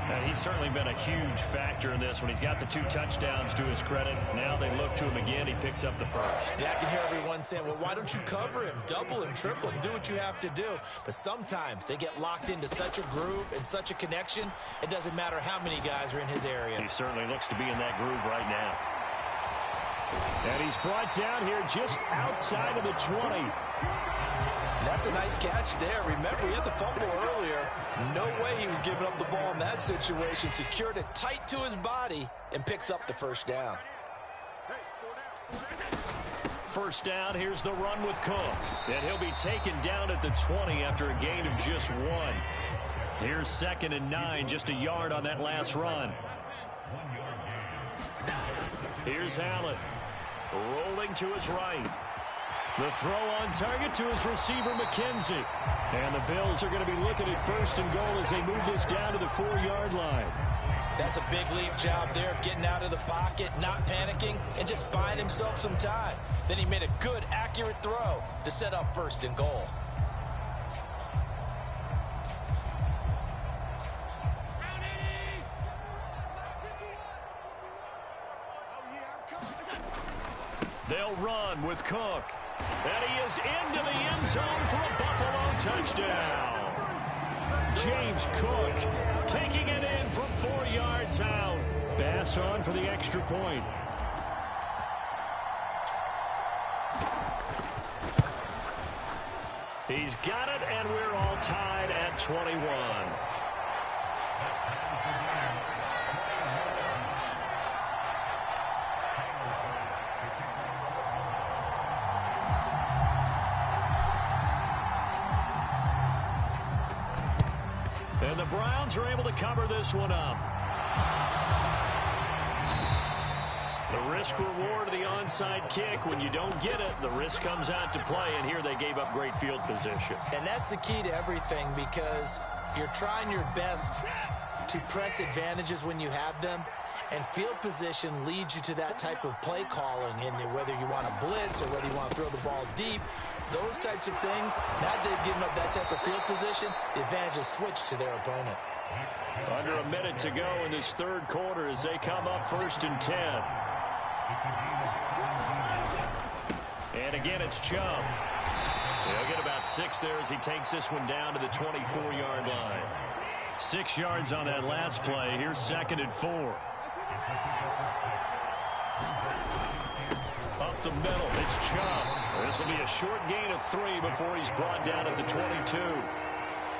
And he's certainly been a huge factor in this when he's got the 2 touchdowns to his credit. Now they look to him again. He picks up the 1st. Yeah, I can hear everyone saying, well, why don't you cover him, double him, triple him, do what you have to do. But sometimes they get locked into such a groove and such a connection, it doesn't matter how many guys are in his area. He certainly looks to be in that groove right now. And he's brought down here just outside of the 20. That's a nice catch there. Remember, he had the fumble earlier. No way he was giving up the ball in that situation. Secured it tight to his body and picks up the first down. First down, here's the run with Cook. And he'll be taken down at the 20 after a gain of just 1. Here's 2nd and 9, just a yard on that last run. Here's Allen, rolling to his right. The throw on target to his receiver, McKenzie. And the Bills are going to be looking at 1st and goal as they move this down to the 4-yard line. That's a big leap job there of getting out of the pocket, not panicking, and just buying himself some time. Then he made a good, accurate throw to set up 1st and goal. They'll run with Cook. And he is into the end zone for a Buffalo touchdown. James Cook taking it in from 4 yards out. Bass on for the extra point. He's got it, and we're all tied at 21. And the Browns are able to cover this one up. The risk-reward of the onside kick. When you don't get it, the risk comes out to play, and here they gave up great field position. And that's the key to everything, because you're trying your best to press advantages when you have them, and field position leads you to that type of play calling, and whether you want to blitz or whether you want to throw the ball deep, those types of things. Now that they've given up that type of field position, the advantage is switched to their opponent. Under a minute to go in this 3rd quarter as they come up 1st and 10. And again, it's Chubb. He'll get about 6 there as he takes this one down to the 24-yard line. 6 yards on that last play. Here's 2nd and 4. Up the middle, it's Chubb. This will be a short gain of 3 before he's brought down at the 22.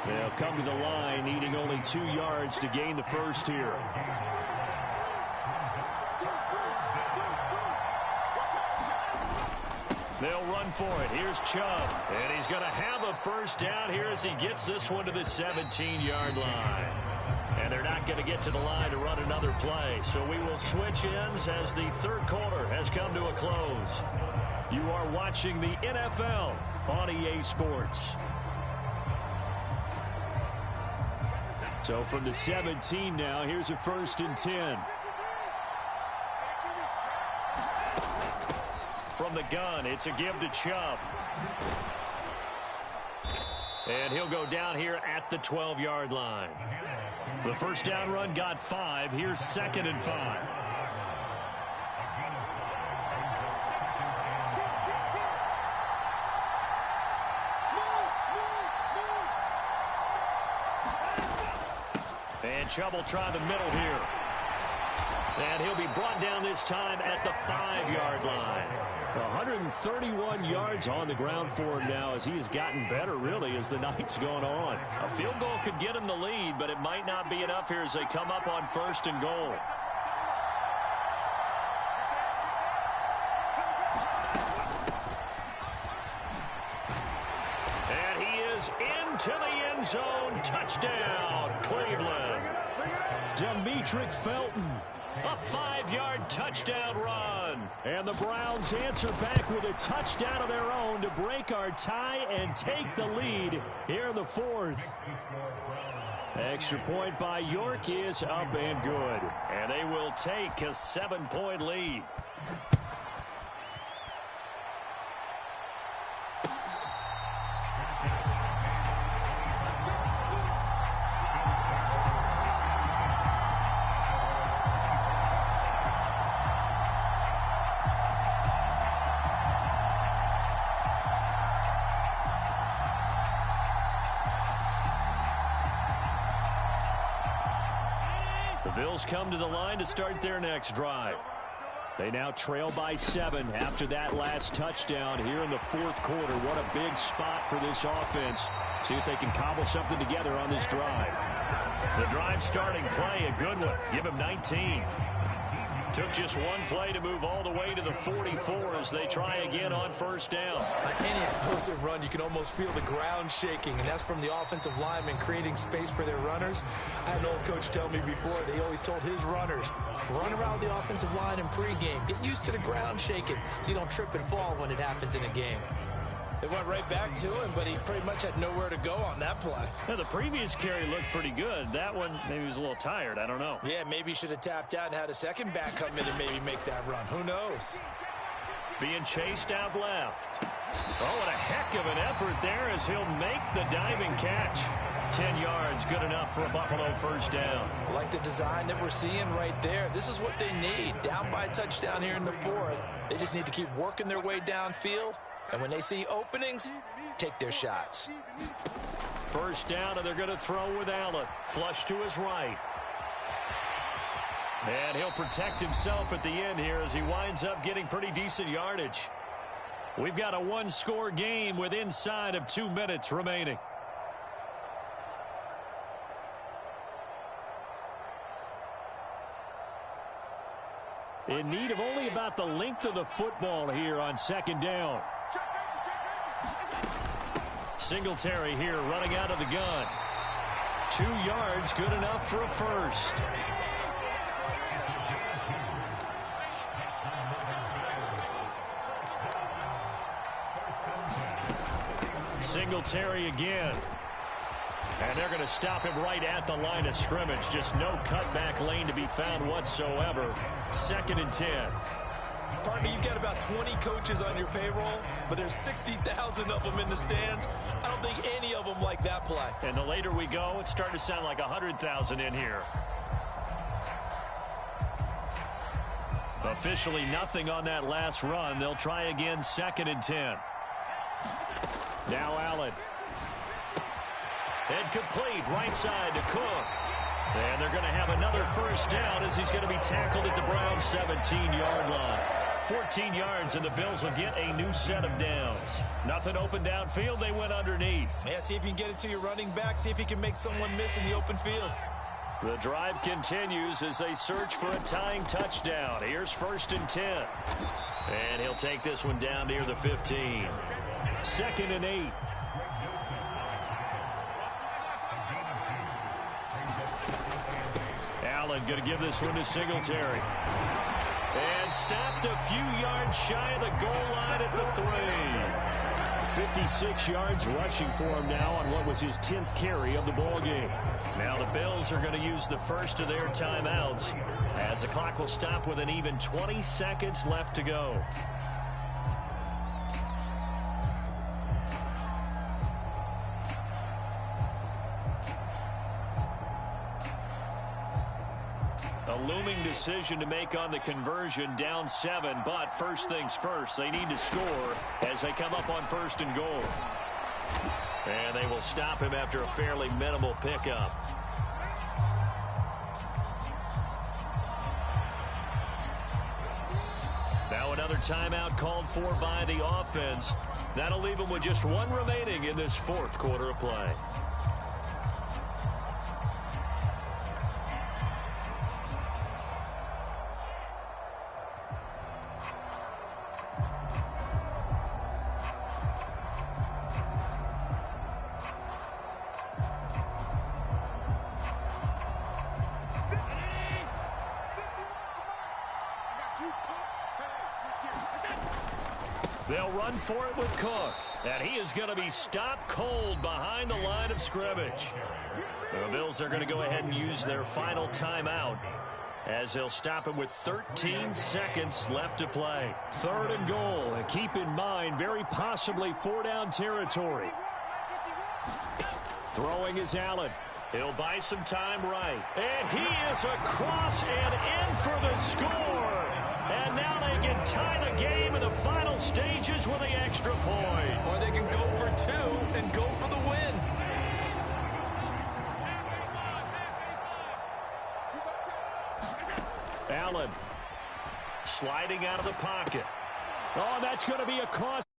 They'll come to the line, needing only 2 yards to gain the first here. They'll run for it. Here's Chubb. And he's going to have a first down here as he gets this one to the 17-yard line. And they're not going to get to the line to run another play. So we will switch ends as the 3rd quarter has come to a close. You are watching the NFL on EA Sports. So from the 17 now, here's a 1st and 10. From the gun, it's a give to Chubb. And he'll go down here at the 12-yard line. The first down run got 5. Here's 2nd and 5. And Chubb will try the middle here. And he'll be brought down this time at the 5-yard line. 131 yards on the ground for him now as he has gotten better, really, as the night's gone on. A field goal could get him the lead, but it might not be enough here as they come up on 1st and goal. And he is into the end zone. Touchdown, Cleveland. Demetric Felton. A 5-yard touchdown run. And the Browns answer back with a touchdown of their own to break our tie and take the lead here in the 4th. Extra point by York is up and good. And they will take a 7-point lead. Bills come to the line to start their next drive. They now trail by 7 after that last touchdown here in the fourth quarter. What a big spot for this offense. See if they can cobble something together on this drive. The drive starting play, a good one. Give him 19. Took just one play to move all the way to the 44 as they try again on first down. On any explosive run, you can almost feel the ground shaking, and that's from the offensive linemen creating space for their runners. I had an old coach tell me before, they always told his runners, run around the offensive line in pregame. Get used to the ground shaking so you don't trip and fall when it happens in a game. They went right back to him, but he pretty much had nowhere to go on that play. Yeah, the previous carry looked pretty good. That one, maybe he was a little tired. I don't know. Yeah, maybe he should have tapped out and had a second back come in and maybe make that run. Who knows? Being chased out left. Oh, and a heck of an effort there as he'll make the diving catch. 10 yards, good enough for a Buffalo first down. I like the design that we're seeing right there. This is what they need. Down by a touchdown here in the fourth. They just need to keep working their way downfield. And when they see openings, take their shots. First down, and they're going to throw with Allen. Flush to his right. And he'll protect himself at the end here as he winds up getting pretty decent yardage. We've got a one-score game with inside of 2 minutes remaining. In need of only about the length of the football here on second down. Singletary here running out of the gun. 2 yards, good enough for a first. Singletary again. And they're going to stop him right at the line of scrimmage. Just no cutback lane to be found whatsoever. 2nd and 10. Partner, you've got about 20 coaches on your payroll, but there's 60,000 of them in the stands. I don't think any of them like that play. And the later we go, it's starting to sound like 100,000 in here. Officially nothing on that last run. They'll try again, 2nd and 10. Now Allen. And complete, right side to Cook. And they're going to have another first down as he's going to be tackled at the Browns' 17-yard line. 14 yards, and the Bills will get a new set of downs. Nothing open downfield. They went underneath. Yeah, see if you can get it to your running back. See if you can make someone miss in the open field. The drive continues as they search for a tying touchdown. Here's 1st and 10. And he'll take this one down near the 15. 2nd and 8. Allen going to give this one to Singletary. And stopped a few yards shy of the goal line at the 3. 56 yards rushing for him now on what was his 10th carry of the ball game. Now the Bills are going to use the first of their timeouts as the clock will stop with an even 20 seconds left to go. A looming decision to make on the conversion, down 7, but first things first, they need to score as they come up on 1st and goal. And they will stop him after a fairly minimal pickup. Now another timeout called for by the offense. That'll leave them with just 1 remaining in this 4th quarter of play. They'll run for it with Cook. And he is going to be stopped cold behind the line of scrimmage. The Bills are going to go ahead and use their final timeout as they'll stop him with 13 seconds left to play. 3rd and goal. And keep in mind, very possibly 4-down territory. Throwing is Allen. He'll buy some time right. And he is across and in for the score. And now they can tie the game in the final stages with the extra point. Or they can go for 2 and go for the win. sliding out of the pocket. Oh, that's going to be a cost.